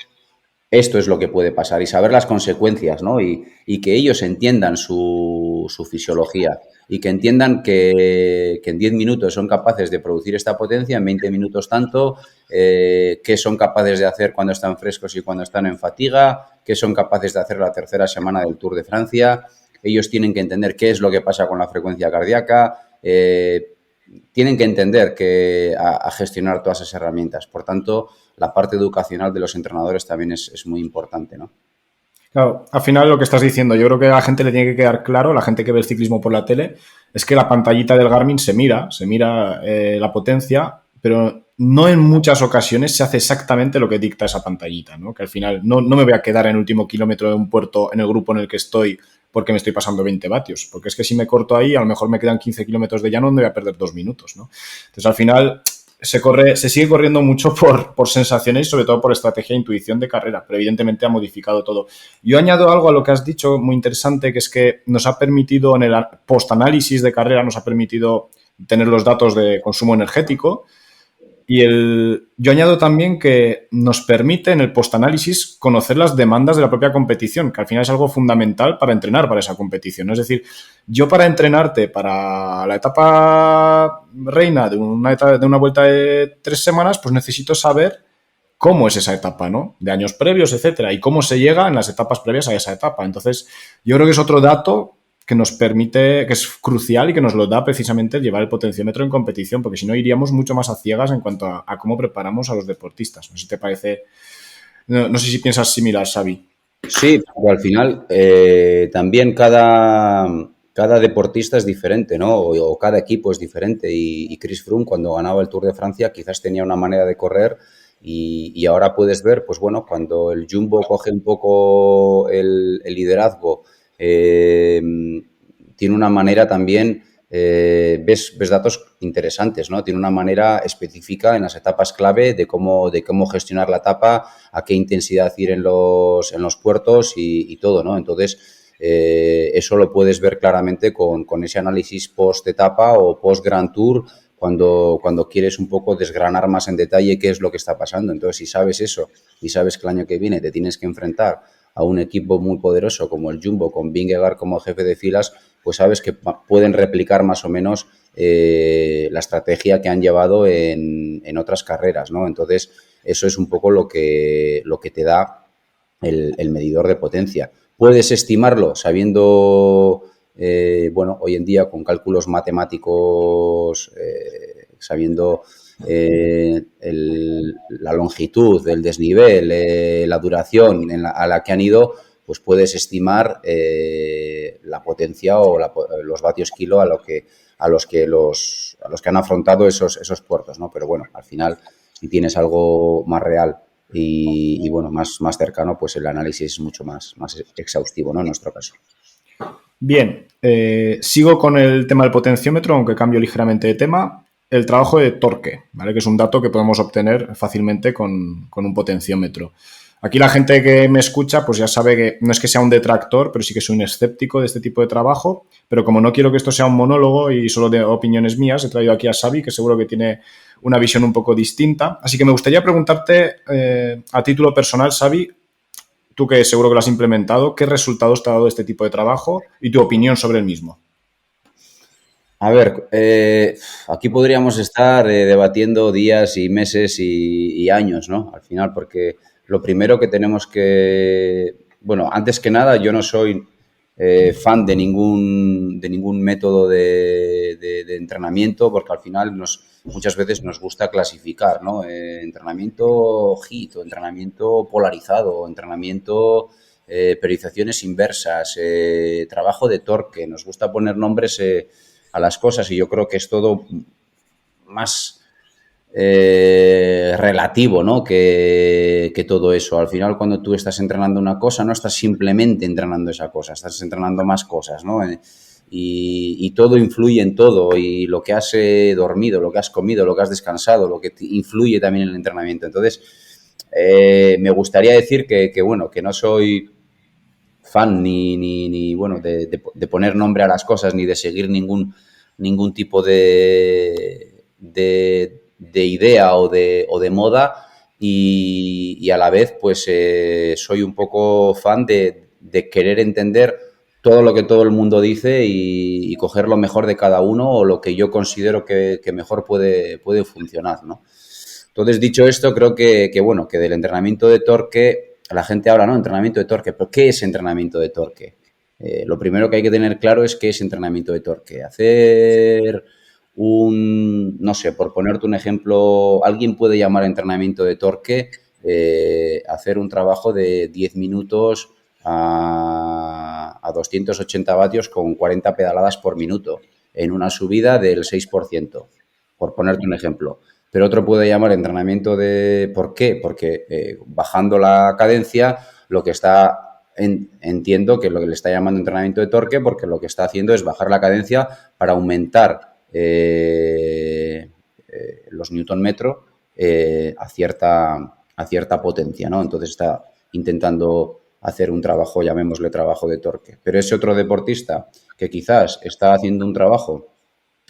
es lo que puede pasar y saber las consecuencias, ¿no? Y que ellos entiendan su fisiología y que entiendan que en 10 minutos son capaces de producir esta potencia, en 20 minutos tanto, qué son capaces de hacer cuando están frescos y cuando están en fatiga, qué son capaces de hacer la tercera semana del Tour de Francia. Ellos tienen que entender qué es lo que pasa con la frecuencia cardíaca, tienen que entender a gestionar todas esas herramientas. Por tanto, la parte educacional de los entrenadores también es muy importante, ¿no? Claro, al final lo que estás diciendo, yo creo que a la gente le tiene que quedar claro, la gente que ve el ciclismo por la tele, es que la pantallita del Garmin se mira la potencia, pero no en muchas ocasiones se hace exactamente lo que dicta esa pantallita, ¿no? Que al final no me voy a quedar en el último kilómetro de un puerto en el grupo en el que estoy porque me estoy pasando 20 vatios, porque es que si me corto ahí, a lo mejor me quedan 15 kilómetros de llano donde voy a perder 2 minutos, ¿no? Entonces, al final se sigue corriendo mucho por sensaciones y sobre todo por estrategia e intuición de carrera, pero evidentemente ha modificado todo. Yo añado algo a lo que has dicho muy interesante, que es que nos ha permitido en el post-análisis de carrera, nos ha permitido tener los datos de consumo energético y yo añado también que nos permite en el post-análisis conocer las demandas de la propia competición, que al final es algo fundamental para entrenar para esa competición. Es decir, yo para entrenarte para la etapa reina de una vuelta de 3 semanas, pues necesito saber cómo es esa etapa, ¿no? De años previos, etcétera, y cómo se llega en las etapas previas a esa etapa. Entonces, yo creo que es otro dato que nos permite, que es crucial y que nos lo da precisamente el llevar el potenciómetro en competición, porque si no iríamos mucho más a ciegas en cuanto a cómo preparamos a los deportistas. No sé si te parece, no sé si piensas similar, Xavi. Sí, pero al final también cada deportista es diferente, ¿no? O cada equipo es diferente. Y Chris Froome, cuando ganaba el Tour de Francia, quizás tenía una manera de correr y ahora puedes ver, pues bueno, cuando el Jumbo coge un poco el liderazgo, tiene una manera también, ves datos interesantes, ¿no? Tiene una manera específica en las etapas clave de cómo gestionar la etapa, a qué intensidad ir en los puertos y todo, ¿no? Entonces, eso lo puedes ver claramente con ese análisis post-etapa o post-Grand Tour, cuando quieres un poco desgranar más en detalle qué es lo que está pasando. Entonces, si sabes eso y sabes que el año que viene te tienes que enfrentar a un equipo muy poderoso como el Jumbo, con Vingegaard como jefe de filas, pues sabes que pueden replicar más o menos la estrategia que han llevado en otras carreras, ¿no? Entonces, eso es un poco lo que te da el medidor de potencia. Puedes estimarlo sabiendo, bueno, hoy en día con cálculos matemáticos, sabiendo la longitud, el desnivel, la duración a la que han ido, pues puedes estimar la potencia o los vatios kilo a los que han afrontado esos puertos, ¿no? Pero bueno, al final, si tienes algo más real y bueno, más cercano, pues el análisis es mucho más exhaustivo, ¿no? En nuestro caso. Bien, sigo con el tema del potenciómetro, aunque cambio ligeramente de tema. El trabajo de torque, ¿vale? Que es un dato que podemos obtener fácilmente con un potenciómetro. Aquí la gente que me escucha pues ya sabe que no es que sea un detractor, pero sí que soy un escéptico de este tipo de trabajo. Pero como no quiero que esto sea un monólogo y solo de opiniones mías, he traído aquí a Xavi, que seguro que tiene una visión un poco distinta. Así que me gustaría preguntarte a título personal, Xavi, tú que seguro que lo has implementado, ¿qué resultados te ha dado este tipo de trabajo y tu opinión sobre el mismo? A ver, aquí podríamos estar debatiendo días y meses y años, ¿no? Al final, porque lo primero que tenemos que... Bueno, antes que nada, yo no soy fan de ningún método de entrenamiento, porque al final muchas veces nos gusta clasificar, ¿no? Entrenamiento HIIT, o entrenamiento polarizado, o entrenamiento periodizaciones inversas, trabajo de torque. Nos gusta poner nombres a las cosas y yo creo que es todo más relativo, ¿no? que todo eso. Al final, cuando tú estás entrenando una cosa, no estás simplemente entrenando esa cosa, estás entrenando más cosas, ¿no? Y todo influye en todo, y lo que has dormido, lo que has comido, lo que has descansado, lo que influye también en el entrenamiento. Entonces, me gustaría decir que bueno, que no soy fan ni bueno, de poner nombre a las cosas, ni de seguir ningún tipo de idea o de moda, y a la vez pues soy un poco fan de querer entender todo lo que todo el mundo dice y coger lo mejor de cada uno, o lo que yo considero que mejor puede funcionar, ¿no? Entonces, dicho esto, creo que bueno, que del entrenamiento de torque, la gente habla, ¿no? Entrenamiento de torque, pero ¿qué es entrenamiento de torque? Lo primero que hay que tener claro es qué es entrenamiento de torque. Hacer no sé, por ponerte un ejemplo, alguien puede llamar entrenamiento de torque hacer un trabajo de 10 minutos a 280 vatios con 40 pedaladas por minuto en una subida del 6%, por ponerte un ejemplo. Pero otro puede llamar entrenamiento de... ¿Por qué? Porque bajando la cadencia, lo que está... Entiendo que lo que le está llamando entrenamiento de torque, porque lo que está haciendo es bajar la cadencia para aumentar los newton metro a cierta potencia, ¿no? Entonces está intentando hacer un trabajo, llamémosle trabajo de torque. Pero ese otro deportista que quizás está haciendo un trabajo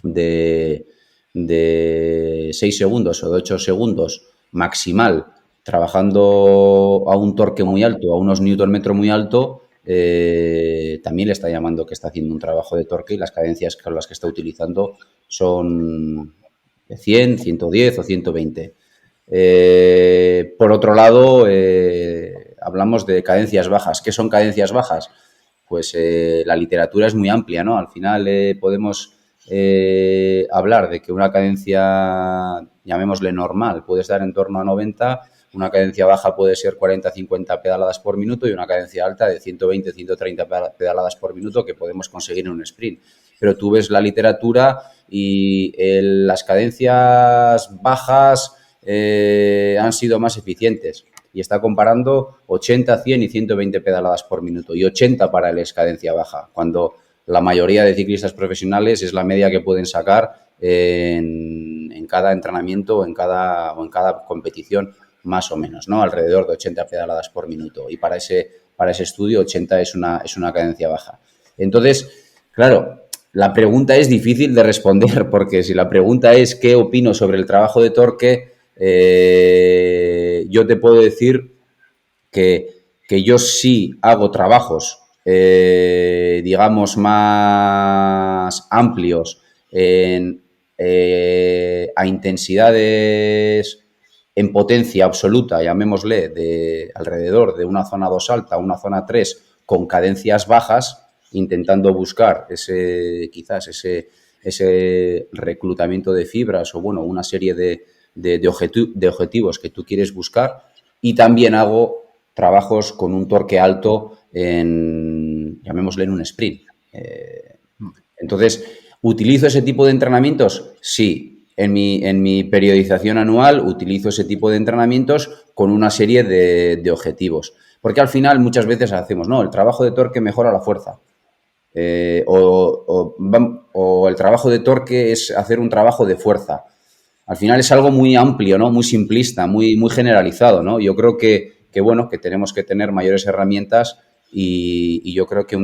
de 6 segundos o de 8 segundos maximal, trabajando a un torque muy alto, a unos newton metro muy alto, también le está llamando que está haciendo un trabajo de torque, y las cadencias con las que está utilizando son de 100, 110 o 120. Por otro lado, hablamos de cadencias bajas. ¿Qué son cadencias bajas? pues la literatura es muy amplia, ¿no? Al final podemos hablar de que una cadencia, llamémosle normal, puede estar en torno a 90, una cadencia baja puede ser 40-50 pedaladas por minuto y una cadencia alta de 120-130 pedaladas por minuto que podemos conseguir en un sprint. Pero tú ves la literatura y las cadencias bajas han sido más eficientes. Y está comparando 80, 100 y 120 pedaladas por minuto y 80 para el cadencia baja, cuando la mayoría de ciclistas profesionales es la media que pueden sacar en cada entrenamiento o en cada competición, más o menos, ¿no? Alrededor de 80 pedaladas por minuto. Y para ese estudio 80 es una cadencia baja. Entonces, claro, la pregunta es difícil de responder, porque si la pregunta es ¿qué opino sobre el trabajo de Torque? Yo te puedo decir que yo sí hago trabajos, digamos, más amplios a intensidades en potencia absoluta, llamémosle, de alrededor de una zona 2 alta, una zona 3, con cadencias bajas, intentando buscar ese reclutamiento de fibras o, bueno, una serie de objetivos que tú quieres buscar. Y también hago trabajos con un torque alto llamémosle, en un sprint. Entonces, ¿utilizo ese tipo de entrenamientos? Sí. En mi periodización anual utilizo ese tipo de entrenamientos con una serie de objetivos. Porque al final muchas veces hacemos, no, el trabajo de torque mejora la fuerza. O el trabajo de torque es hacer un trabajo de fuerza. Al final es algo muy amplio, ¿no? Muy simplista, muy generalizado, ¿no? Yo creo que bueno, que tenemos que tener mayores herramientas y yo creo que con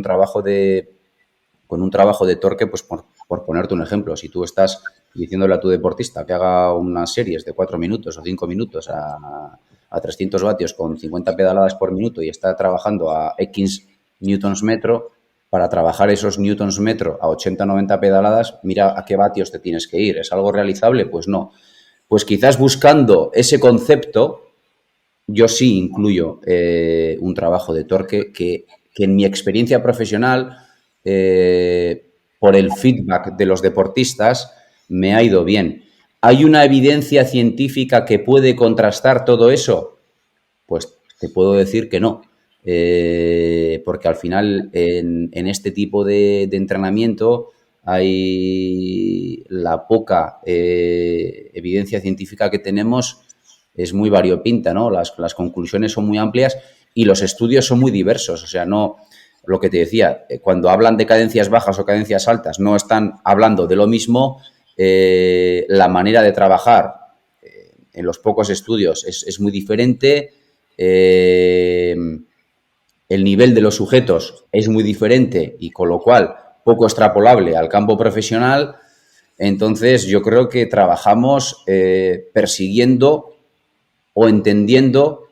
un trabajo de torque, pues por ponerte un ejemplo, si tú estás diciéndole a tu deportista que haga unas series de 4 minutos o 5 minutos a 300 vatios con 50 pedaladas por minuto y está trabajando a X newtons metro, para trabajar esos newtons metro a 80-90 pedaladas, mira a qué vatios te tienes que ir. ¿Es algo realizable? Pues no. Pues quizás buscando ese concepto, yo sí incluyo un trabajo de torque que en mi experiencia profesional, por el feedback de los deportistas, me ha ido bien. ¿Hay una evidencia científica que puede contrastar todo eso? Pues te puedo decir que no. Porque al final en este tipo de entrenamiento hay la poca evidencia científica que tenemos es muy variopinta, ¿no? Las conclusiones son muy amplias y los estudios son muy diversos. O sea, no, lo que te decía, cuando hablan de cadencias bajas o cadencias altas, no están hablando de lo mismo. La manera de trabajar en los pocos estudios es muy diferente. El nivel de los sujetos es muy diferente y con lo cual poco extrapolable al campo profesional. Entonces yo creo que trabajamos persiguiendo o entendiendo,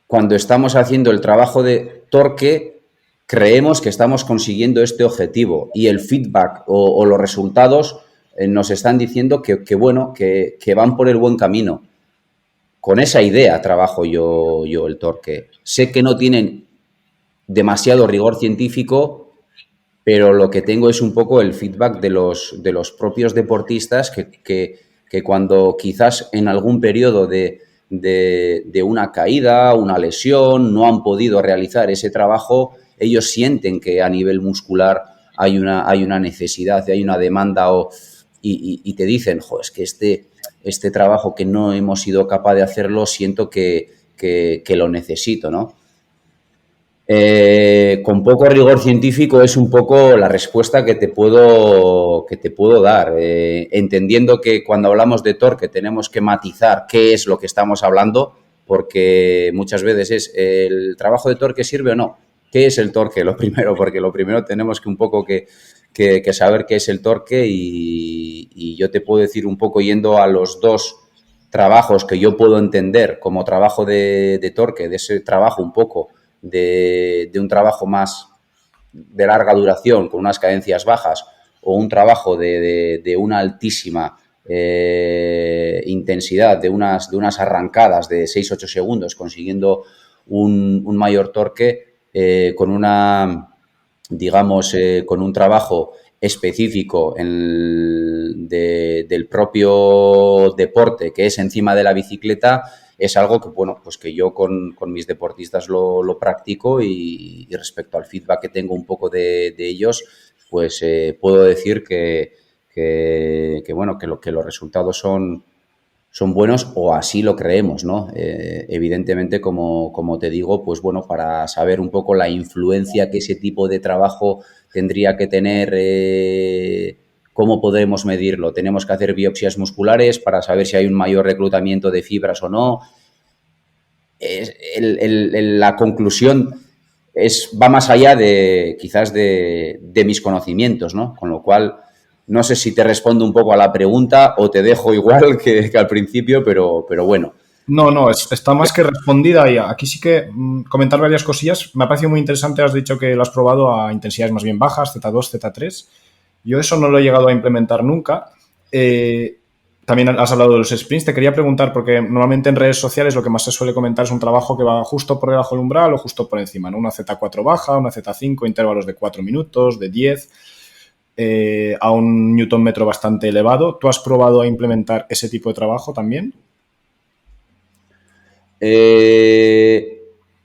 cuando estamos haciendo el trabajo de torque, creemos que estamos consiguiendo este objetivo y el feedback o los resultados nos están diciendo que van por el buen camino. Con esa idea trabajo yo el torque. Sé que no tienen demasiado rigor científico, pero lo que tengo es un poco el feedback de los propios deportistas que cuando quizás en algún periodo de una caída, una lesión, no han podido realizar ese trabajo, ellos sienten que a nivel muscular hay una necesidad, hay una demanda y te dicen, jo, es que este trabajo que no hemos sido capaz de hacerlo, siento que lo necesito, ¿no? Con poco rigor científico es un poco la respuesta que te puedo dar, entendiendo que cuando hablamos de torque tenemos que matizar qué es lo que estamos hablando, porque muchas veces es ¿el trabajo de torque sirve o no? ¿Qué es el torque? Lo primero, porque lo primero tenemos que un poco que saber qué es el torque y yo te puedo decir un poco yendo a los dos trabajos que yo puedo entender como trabajo de torque, de ese trabajo un poco de un trabajo más de larga duración con unas cadencias bajas o un trabajo de una altísima intensidad, de unas arrancadas de 6-8 segundos consiguiendo un mayor torque con una digamos, con un trabajo específico del propio deporte, que es encima de la bicicleta, es algo que, bueno, pues que yo con mis deportistas lo practico y respecto al feedback que tengo un poco de ellos, pues puedo decir que, bueno, que los resultados son buenos o así lo creemos, ¿no? Evidentemente, como te digo, pues bueno, para saber un poco la influencia que ese tipo de trabajo tendría que tener, ¿cómo podemos medirlo? Tenemos que hacer biopsias musculares para saber si hay un mayor reclutamiento de fibras o no. La conclusión va más allá de quizás de mis conocimientos, ¿no? Con lo cual, no sé si te respondo un poco a la pregunta o te dejo igual que al principio, pero bueno. No, no, está más que respondida y aquí sí que comentar varias cosillas. Me ha parecido muy interesante, has dicho que lo has probado a intensidades más bien bajas, Z2, Z3. Yo eso no lo he llegado a implementar nunca. También has hablado de los sprints. Te quería preguntar, porque normalmente en redes sociales lo que más se suele comentar es un trabajo que va justo por debajo del umbral o justo por encima, ¿no? Una Z4 baja, una Z5, intervalos de 4 minutos, de 10, a un newton metro bastante elevado. ¿Tú has probado a implementar ese tipo de trabajo también?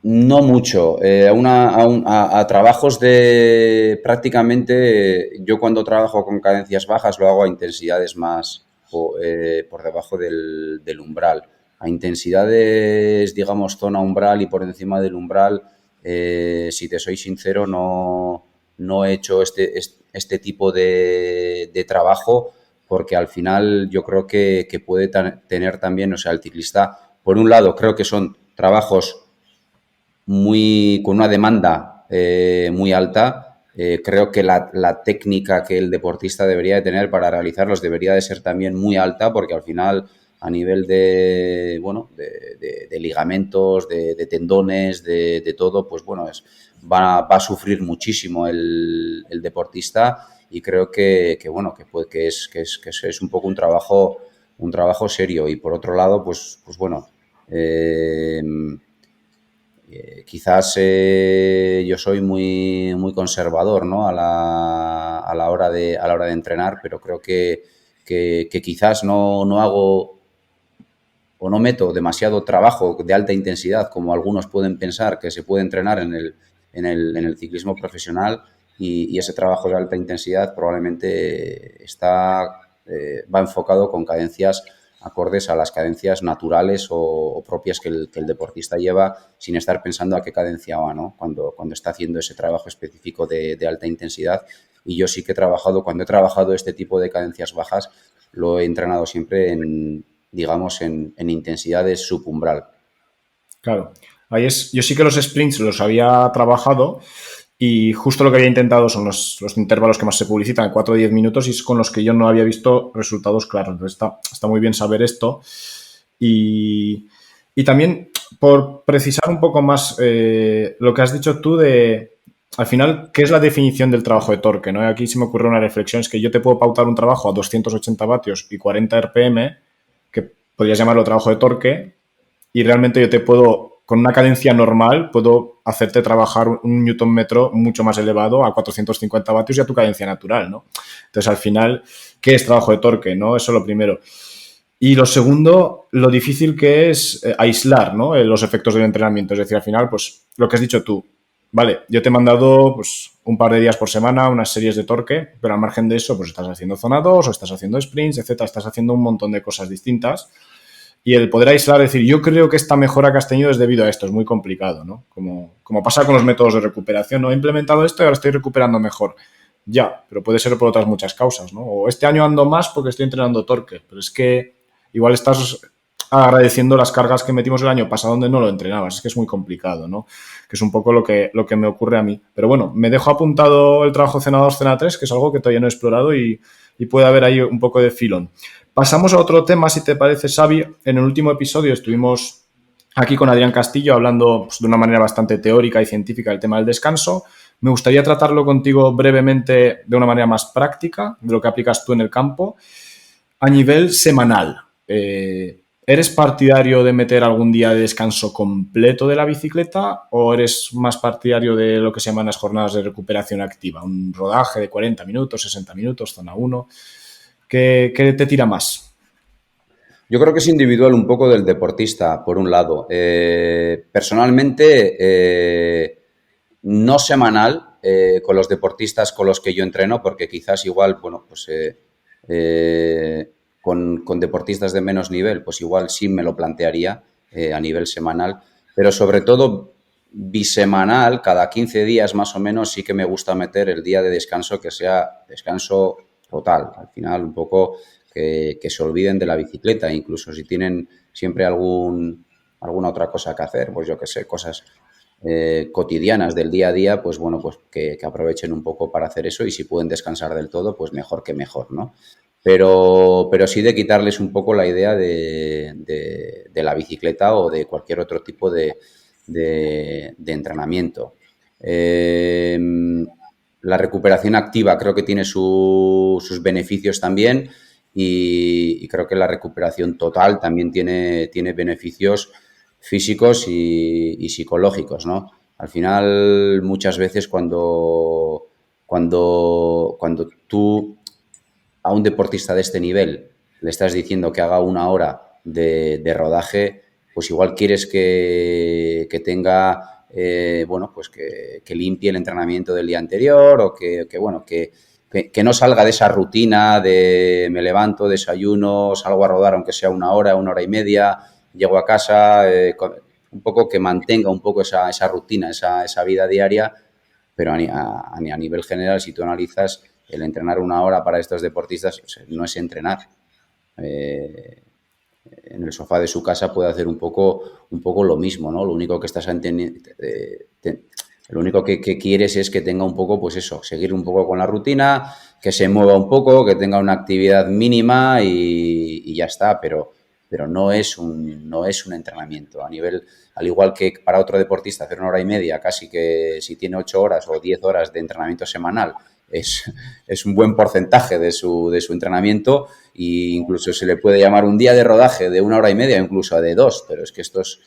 No mucho. A trabajos de prácticamente, yo cuando trabajo con cadencias bajas lo hago a intensidades más por debajo del umbral. A intensidades, digamos, zona umbral y por encima del umbral, si te soy sincero, no he hecho este tipo de trabajo porque al final yo creo que puede tener también, o sea, el ciclista, por un lado, creo que son trabajos con una demanda muy alta. Creo que la técnica que el deportista debería de tener para realizarlos debería de ser también muy alta, porque al final a nivel de, bueno, de ligamentos, de tendones, de todo, pues bueno, va a sufrir muchísimo el deportista y creo bueno, que es un poco un trabajo serio. Y por otro lado, pues bueno, quizás yo soy muy conservador, ¿no? A la hora de entrenar, pero creo que quizás no hago o no meto demasiado trabajo de alta intensidad como algunos pueden pensar que se puede entrenar en el ciclismo profesional, y ese trabajo de alta intensidad probablemente va enfocado con cadencias acordes a las cadencias naturales o propias que el deportista lleva, sin estar pensando a qué cadencia va, ¿no? Cuando está haciendo ese trabajo específico de alta intensidad. Y yo sí que cuando he trabajado este tipo de cadencias bajas, lo he entrenado siempre digamos, en intensidades subumbral. Claro. Yo sí que los sprints los había trabajado y justo lo que había intentado son los intervalos que más se publicitan, 4 o 10 minutos, y es con los que yo no había visto resultados claros. Entonces está muy bien saber esto. Y también, por precisar un poco más lo que has dicho tú al final, ¿qué es la definición del trabajo de torque? ¿No? Aquí se me ocurre una reflexión, es que yo te puedo pautar un trabajo a 280 vatios y 40 RPM, que podrías llamarlo trabajo de torque, y realmente yo te puedo, con una cadencia normal, puedo hacerte trabajar un newton metro mucho más elevado a 450 vatios y a tu cadencia natural, ¿no? Entonces, al final, ¿qué es trabajo de torque? ¿No? Eso es lo primero. Y lo segundo, lo difícil que es aislar, ¿no? Los efectos del entrenamiento. Es decir, al final, pues lo que has dicho tú, vale, yo te he mandado pues, un par de días por semana unas series de torque, pero al margen de eso, pues estás haciendo zona 2 o estás haciendo sprints, etcétera, estás haciendo un montón de cosas distintas. Y el poder aislar, decir, yo creo que esta mejora que has tenido es debido a esto, es muy complicado, ¿no? Como pasa con los métodos de recuperación, ¿no? He implementado esto y ahora estoy recuperando mejor. Ya, pero puede ser por otras muchas causas, ¿no? O este año ando más porque estoy entrenando torque, pero es que igual estás agradeciendo las cargas que metimos el año pasado donde no lo entrenabas. Es que es muy complicado, ¿no? Que es un poco lo que me ocurre a mí. Pero bueno, me dejo apuntado el trabajo Cena 2, Cena 3, que es algo que todavía no he explorado y puede haber ahí un poco de filón. Pasamos a otro tema, si te parece, Xavi. En el último episodio estuvimos aquí con Adrián Castillo hablando pues, de una manera bastante teórica y científica del tema del descanso. Me gustaría tratarlo contigo brevemente de una manera más práctica, de lo que aplicas tú en el campo, a nivel semanal. ¿Eres partidario de meter algún día de descanso completo de la bicicleta o eres más partidario de lo que se llaman las jornadas de recuperación activa? Un rodaje de 40 minutos, 60 minutos, zona uno. ¿Qué te tira más? Yo creo que es individual un poco del deportista, por un lado. Personalmente, no semanal con los deportistas con los que yo entreno, porque quizás igual, bueno, pues con deportistas de menos nivel, pues igual sí me lo plantearía a nivel semanal, pero sobre todo bisemanal, cada 15 días más o menos, sí que me gusta meter el día de descanso que sea descanso total. Al final, un poco que se olviden de la bicicleta, incluso si tienen siempre alguna otra cosa que hacer, pues yo qué sé, cosas cotidianas del día a día, pues bueno, pues que aprovechen un poco para hacer eso y si pueden descansar del todo, pues mejor que mejor, ¿no? Pero sí de quitarles un poco la idea de la bicicleta o de cualquier otro tipo de entrenamiento. La recuperación activa creo que tiene sus beneficios también y creo que la recuperación total también tiene beneficios físicos y psicológicos, ¿no? Al final, muchas veces cuando tú a un deportista de este nivel le estás diciendo que haga una hora de rodaje, pues igual quieres que tenga, bueno, pues que limpie el entrenamiento del día anterior o bueno, que no salga de esa rutina de me levanto, desayuno, salgo a rodar aunque sea una hora y media, llego a casa, un poco que mantenga un poco esa rutina, esa vida diaria, pero a nivel general, si tú analizas el entrenar una hora para estos deportistas, o sea, no es entrenar. Eh, en el sofá de su casa puede hacer un poco lo mismo, ¿no? Lo único que estás lo único que quieres es que tenga un poco, pues eso, seguir un poco con la rutina, que se mueva un poco, que tenga una actividad mínima y ya está, pero no es un entrenamiento. Al igual que para otro deportista hacer una hora y media, casi que si tiene 8 horas o 10 horas de entrenamiento semanal, es, es un buen porcentaje de su entrenamiento e incluso se le puede llamar un día de rodaje de una hora y media, incluso de dos, pero es que estos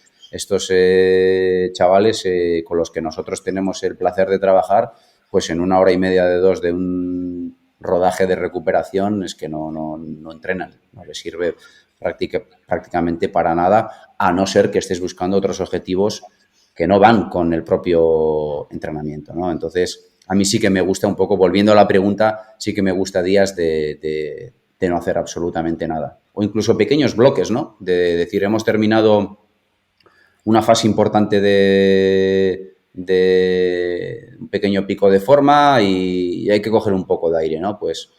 chavales con los que nosotros tenemos el placer de trabajar, pues en una hora y media de dos de un rodaje de recuperación es que no entrenan, no les sirve prácticamente para nada, a no ser que estés buscando otros objetivos que no van con el propio entrenamiento, ¿no? Entonces, a mí sí que me gusta un poco, volviendo a la pregunta, sí que me gusta días de no hacer absolutamente nada. O incluso pequeños bloques, ¿no? De decir, hemos terminado una fase importante de un pequeño pico de forma y hay que coger un poco de aire, ¿no? Pues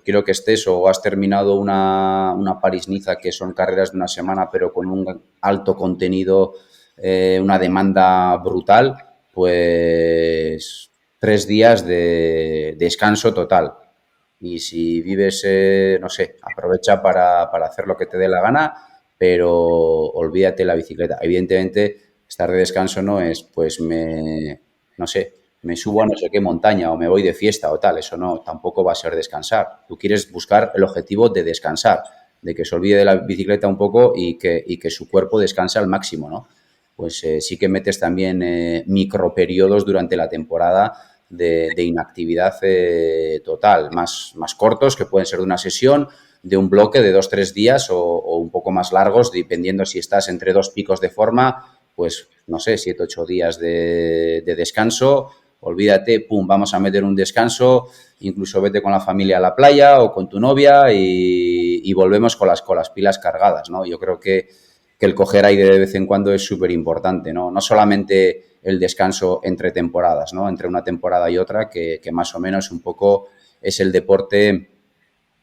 quiero que estés o has terminado una París-Niza, que son carreras de una semana, pero con un alto contenido, una demanda brutal, pues 3 días de descanso total. Y si vives, no sé, aprovecha para hacer lo que te dé la gana, pero olvídate la bicicleta. Evidentemente, estar de descanso no es, pues no sé, me subo a no sé qué montaña o me voy de fiesta o tal. Eso no, tampoco va a ser descansar. Tú quieres buscar el objetivo de descansar, de que se olvide de la bicicleta un poco y que su cuerpo descanse al máximo, ¿no? Pues sí que metes también microperiodos durante la temporada de inactividad total, más cortos, que pueden ser de una sesión, de un bloque de 2, 3 días o un poco más largos, dependiendo si estás entre dos picos de forma, pues no sé, 7, 8 días de descanso, olvídate, pum, vamos a meter un descanso, incluso vete con la familia a la playa o con tu novia y volvemos con las pilas cargadas, ¿no? Yo creo que el coger aire de vez en cuando es súper importante, ¿no? No solamente el descanso entre temporadas, ¿no? Entre una temporada y otra, que más o menos un poco es el deporte,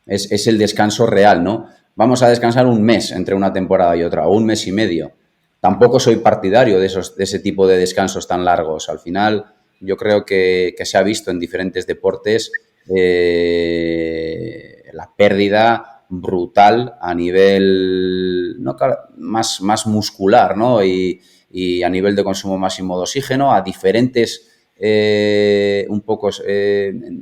es el descanso real, ¿no? Vamos a descansar un mes entre una temporada y otra, o un mes y medio. Tampoco soy partidario de ese tipo de descansos tan largos. Al final, yo creo que se ha visto en diferentes deportes la pérdida brutal a nivel no, más muscular, ¿no? Y a nivel de consumo máximo de oxígeno, a diferentes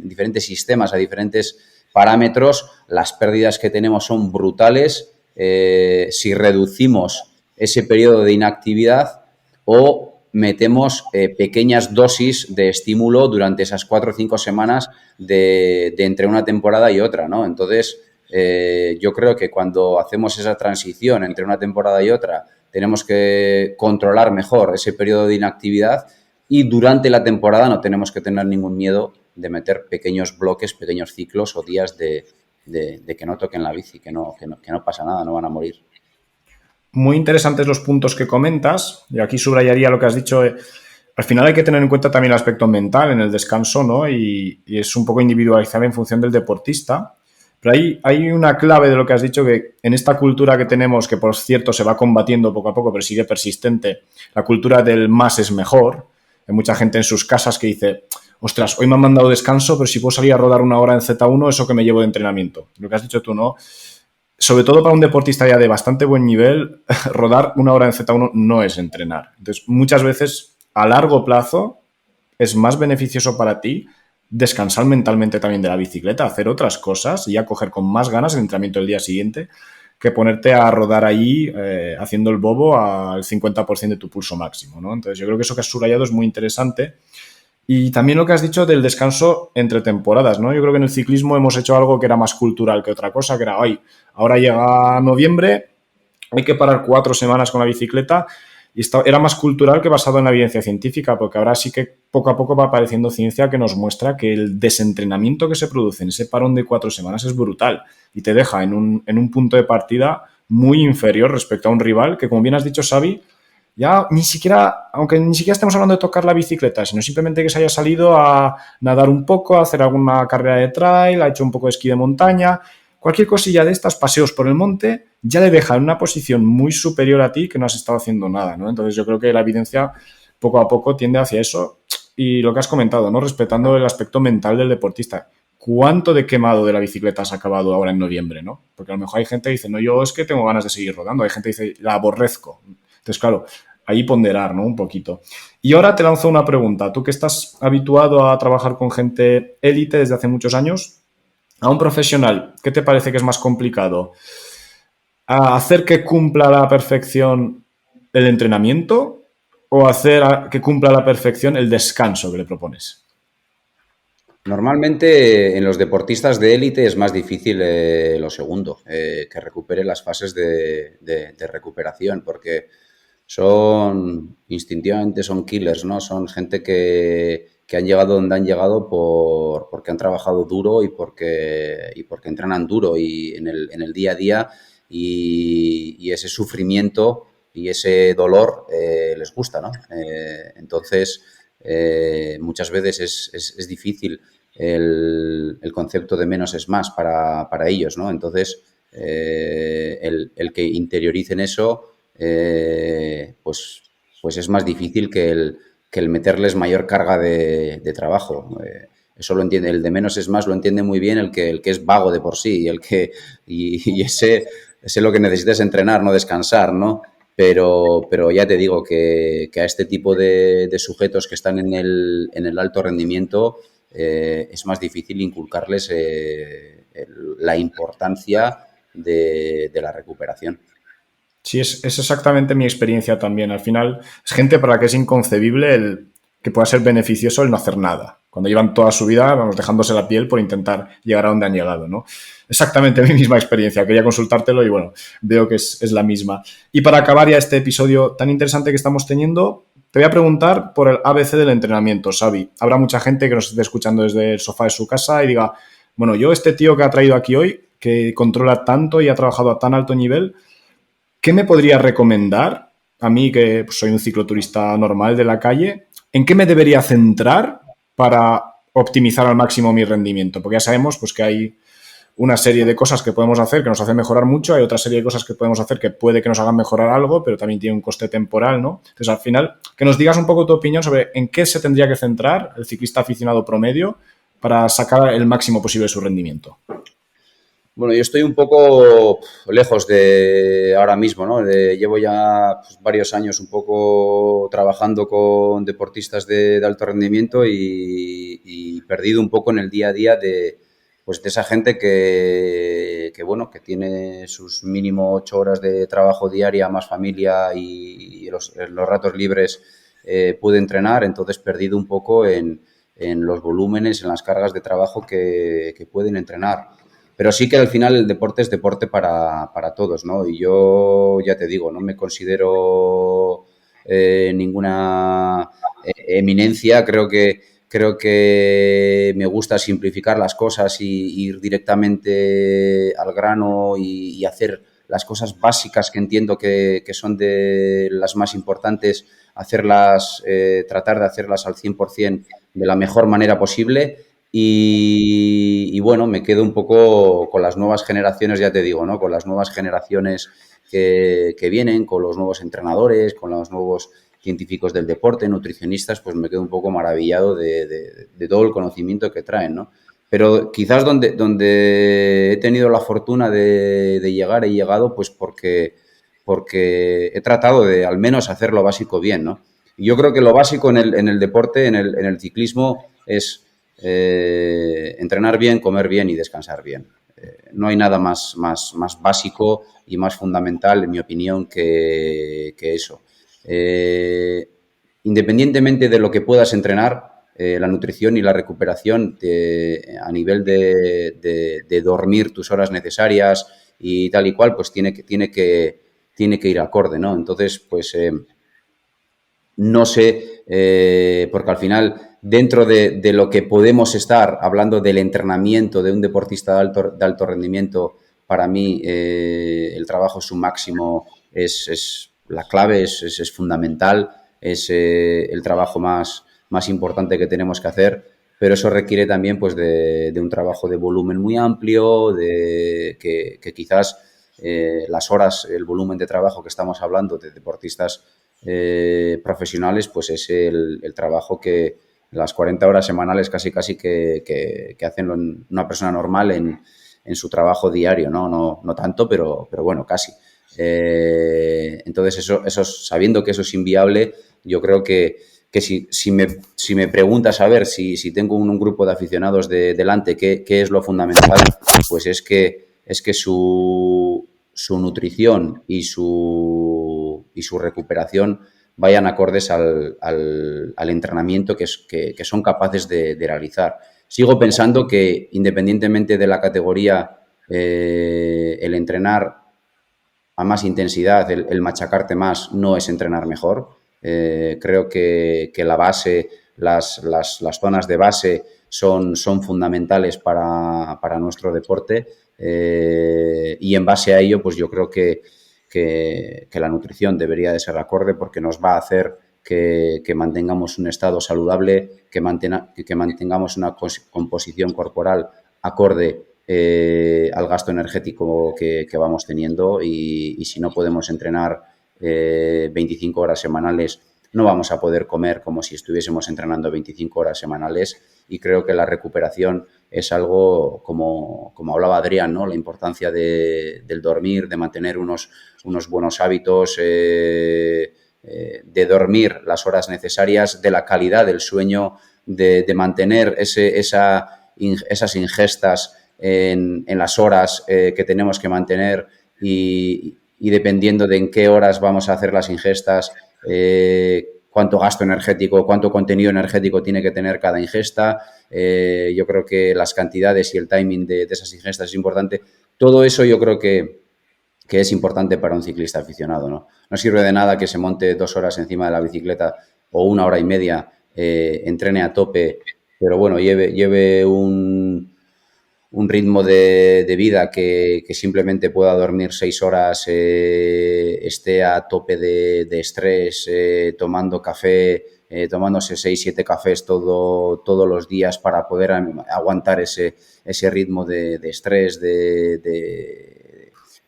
diferentes sistemas, a diferentes parámetros, las pérdidas que tenemos son brutales si reducimos ese periodo de inactividad o metemos pequeñas dosis de estímulo durante esas 4 o 5 semanas de entre una temporada y otra, ¿no? Entonces, yo creo que cuando hacemos esa transición entre una temporada y otra, tenemos que controlar mejor ese periodo de inactividad y durante la temporada no tenemos que tener ningún miedo de meter pequeños bloques, pequeños ciclos o días de que no toquen la bici, que no pasa nada, no van a morir. Muy interesantes los puntos que comentas, y aquí subrayaría lo que has dicho. Al final hay que tener en cuenta también el aspecto mental en el descanso, ¿no? Y es un poco individualizado en función del deportista. Pero hay una clave de lo que has dicho, que en esta cultura que tenemos, que por cierto se va combatiendo poco a poco, pero sigue persistente, la cultura del más es mejor. Hay mucha gente en sus casas que dice, ostras, hoy me han mandado descanso, pero si puedo salir a rodar 1 hora en Z1, eso que me llevo de entrenamiento. Lo que has dicho tú, ¿no? Sobre todo para un deportista ya de bastante buen nivel, rodar 1 hora en Z1 no es entrenar. Entonces, muchas veces, a largo plazo, es más beneficioso para ti descansar mentalmente también de la bicicleta, hacer otras cosas y ya coger con más ganas el entrenamiento del día siguiente que ponerte a rodar ahí haciendo el bobo al 50% de tu pulso máximo, ¿no? Entonces, yo creo que eso que has subrayado es muy interesante. Y también lo que has dicho del descanso entre temporadas, ¿no? Yo creo que en el ciclismo hemos hecho algo que era más cultural que otra cosa, que era, ay, ahora llega noviembre, hay que parar 4 semanas con la bicicleta, y esto era más cultural que basado en la evidencia científica, porque ahora sí que poco a poco va apareciendo ciencia que nos muestra que el desentrenamiento que se produce en ese parón de 4 semanas es brutal y te deja en un punto de partida muy inferior respecto a un rival que, como bien has dicho, Xavi, ya ni siquiera, aunque ni siquiera estemos hablando de tocar la bicicleta, sino simplemente que se haya salido a nadar un poco, a hacer alguna carrera de trail, ha hecho un poco de esquí de montaña, cualquier cosilla de estas, paseos por el monte, ya le deja en una posición muy superior a ti que no has estado haciendo nada, ¿no? Entonces yo creo que la evidencia poco a poco tiende hacia eso. Y lo que has comentado, ¿no? Respetando el aspecto mental del deportista. ¿Cuánto de quemado de la bicicleta has acabado ahora en noviembre, no? Porque a lo mejor hay gente que dice, no, yo es que tengo ganas de seguir rodando. Hay gente que dice, la aborrezco. Entonces, claro, ahí ponderar, ¿no? Un poquito. Y ahora te lanzo una pregunta. Tú que estás habituado a trabajar con gente élite desde hace muchos años, a un profesional, ¿qué te parece que es más complicado? ¿A hacer que cumpla a la perfección el entrenamiento o hacer que cumpla a la perfección el descanso que le propones? Normalmente en los deportistas de élite es más difícil lo segundo, que recupere las fases de recuperación, porque instintivamente son killers, ¿no? Son gente que han llegado donde han llegado porque han trabajado duro y porque entrenan duro y en el día a día y ese sufrimiento y ese dolor les gusta, ¿no? Entonces, muchas veces es difícil el concepto de menos es más para ellos, ¿no? Entonces, el que interioricen eso, pues es más difícil que el meterles mayor carga de trabajo. Eso lo entiende, el de menos es más lo entiende muy bien el que es vago de por sí y ese lo que necesita es entrenar, no descansar, ¿no? Pero ya te digo que a este tipo de sujetos que están en el alto rendimiento es más difícil inculcarles la importancia de la recuperación. Sí, es exactamente mi experiencia también. Al final, es gente para la que es inconcebible el que pueda ser beneficioso el no hacer nada. Cuando llevan toda su vida, vamos, dejándose la piel por intentar llegar a donde han llegado, ¿no? Exactamente mi misma experiencia. Quería consultártelo y bueno, veo que es la misma. Y para acabar ya este episodio tan interesante que estamos teniendo, te voy a preguntar por el ABC del entrenamiento, Xavi. Habrá mucha gente que nos esté escuchando desde el sofá de su casa y diga, bueno, yo este tío que ha traído aquí hoy, que controla tanto y ha trabajado a tan alto nivel, ¿qué me podría recomendar a mí, que pues, soy un cicloturista normal de la calle? ¿En qué me debería centrar para optimizar al máximo mi rendimiento? Porque ya sabemos pues, que hay una serie de cosas que podemos hacer que nos hacen mejorar mucho, hay otra serie de cosas que podemos hacer que puede que nos hagan mejorar algo, pero también tiene un coste temporal, ¿no? Entonces, al final, que nos digas un poco tu opinión sobre en qué se tendría que centrar el ciclista aficionado promedio para sacar el máximo posible de su rendimiento. Bueno, yo estoy un poco lejos de ahora mismo, ¿no? Llevo ya varios años un poco trabajando con deportistas de alto rendimiento y perdido un poco en el día a día de esa gente que bueno, que tiene sus mínimo 8 horas de trabajo diaria, más familia y los ratos libres puede entrenar, entonces perdido un poco en los volúmenes, en las cargas de trabajo que pueden entrenar. Pero sí que al final el deporte es deporte para todos, ¿no? Y yo ya te digo, no me considero ninguna eminencia, creo que me gusta simplificar las cosas y ir directamente al grano y hacer las cosas básicas que entiendo que son de las más importantes, hacerlas, tratar de hacerlas al 100% de la mejor manera posible. Y bueno, me quedo un poco con las nuevas generaciones, ya te digo, ¿no? Con las nuevas generaciones que vienen, con los nuevos entrenadores, con los nuevos científicos del deporte, nutricionistas, pues me quedo un poco maravillado de todo el conocimiento que traen, ¿no? Pero quizás donde he tenido la fortuna de llegar, he llegado pues porque he tratado de al menos hacer lo básico bien, ¿no? Y yo creo que lo básico en el deporte, en el ciclismo, es entrenar bien, comer bien y descansar bien. No hay nada más básico y más fundamental, en mi opinión, que eso. Independientemente de lo que puedas entrenar, la nutrición y la recuperación a nivel de dormir tus horas necesarias y tal y cual, pues tiene que ir acorde, ¿no? Entonces, pues no sé, porque al final, dentro de lo que podemos estar hablando del entrenamiento de un deportista de alto rendimiento, para mí el trabajo su máximo es la clave, es fundamental, es el trabajo más importante que tenemos que hacer, pero eso requiere también pues de un trabajo de volumen muy amplio, de que quizás las horas, el volumen de trabajo que estamos hablando de deportistas profesionales, pues es el trabajo que las 40 horas semanales casi que hacen una persona normal en su trabajo diario, ¿no? No tanto, pero bueno, casi. Entonces, eso, sabiendo que eso es inviable, yo creo que si me preguntas a ver si tengo un grupo de aficionados delante, ¿qué es lo fundamental? Pues es que su nutrición y su recuperación vayan acordes al entrenamiento que son capaces de realizar. Sigo pensando que, independientemente de la categoría, el entrenar a más intensidad, el machacarte más, no es entrenar mejor. Creo que la base, las zonas de base son fundamentales para nuestro deporte, y en base a ello, pues yo creo que la nutrición debería de ser acorde, porque nos va a hacer que mantengamos un estado saludable, que mantengamos una composición corporal acorde al gasto energético que vamos teniendo, y si no podemos entrenar 25 horas semanales, no vamos a poder comer como si estuviésemos entrenando 25 horas semanales. Y creo que la recuperación es algo, como hablaba Adrián, ¿no? La importancia del dormir, de mantener unos buenos hábitos, de dormir las horas necesarias, de la calidad del sueño, de mantener esas ingestas en las horas que tenemos que mantener, y dependiendo de en qué horas vamos a hacer las ingestas, cuánto gasto energético, cuánto contenido energético tiene que tener cada ingesta. Yo creo que las cantidades y el timing de esas ingestas es importante. Todo eso yo creo que es importante para un ciclista aficionado, ¿no? No sirve de nada que se monte 2 horas encima de la bicicleta o 1 hora y media, entrene a tope, pero bueno, lleve un ritmo de vida que simplemente pueda dormir 6 horas, esté a tope de estrés, tomando café, tomándose 6, 7 cafés todos los días para poder aguantar ese ritmo de estrés,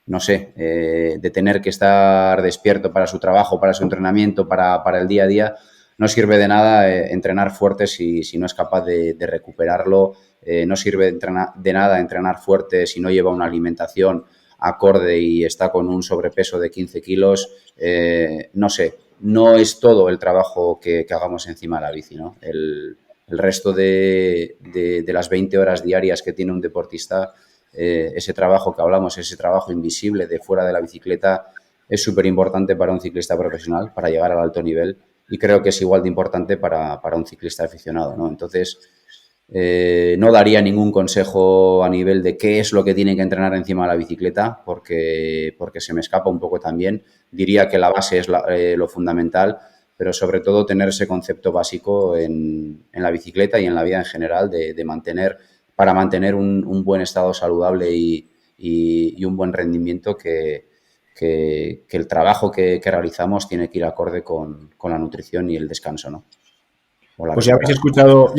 no sé, de tener que estar despierto para su trabajo, para su entrenamiento, para el día a día. No sirve de nada entrenar fuerte si no es capaz de recuperarlo. No sirve de nada entrenar fuerte si no lleva una alimentación acorde y está con un sobrepeso de 15 kilos. No sé, no es todo el trabajo que hagamos encima de la bici, ¿no? El resto de las 20 horas diarias que tiene un deportista, ese trabajo que hablamos, ese trabajo invisible de fuera de la bicicleta, es súper importante para un ciclista profesional, para llegar al alto nivel, y creo que es igual de importante para un ciclista aficionado, ¿no? Entonces, no daría ningún consejo a nivel de qué es lo que tiene que entrenar encima de la bicicleta, porque se me escapa un poco también. Diría que la base es lo fundamental, pero sobre todo tener ese concepto básico en la bicicleta y en la vida en general para mantener un buen estado saludable y un buen rendimiento, que el trabajo que realizamos tiene que ir acorde con la nutrición y el descanso, ¿no? Pues ya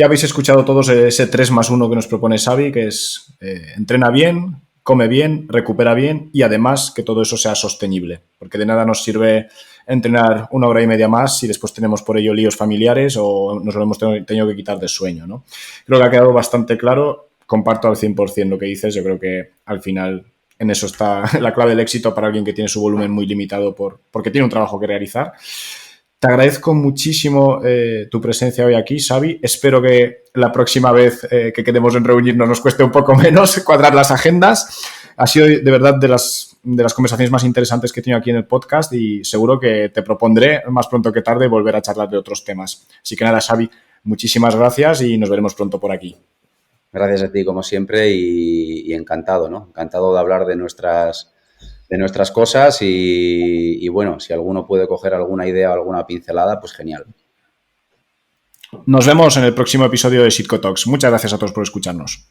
habéis escuchado todos ese 3+1 que nos propone Xavi, que es entrena bien, come bien, recupera bien y además que todo eso sea sostenible, porque de nada nos sirve entrenar 1 hora y media más si después tenemos por ello líos familiares o nos lo hemos tenido que quitar de sueño, ¿no? Creo que ha quedado bastante claro, comparto al 100% lo que dices, yo creo que al final en eso está la clave del éxito para alguien que tiene su volumen muy limitado porque tiene un trabajo que realizar. Te agradezco muchísimo tu presencia hoy aquí, Xavi. Espero que la próxima vez que quedemos en reunirnos nos cueste un poco menos cuadrar las agendas. Ha sido de verdad de las conversaciones más interesantes que he tenido aquí en el podcast y seguro que te propondré más pronto que tarde volver a charlar de otros temas. Así que nada, Xavi, muchísimas gracias y nos veremos pronto por aquí. Gracias a ti, como siempre, y encantado, ¿no? Encantado de hablar de nuestras cosas y bueno, si alguno puede coger alguna idea o alguna pincelada, pues genial. Nos vemos en el próximo episodio de Sitco Talks. Muchas gracias a todos por escucharnos.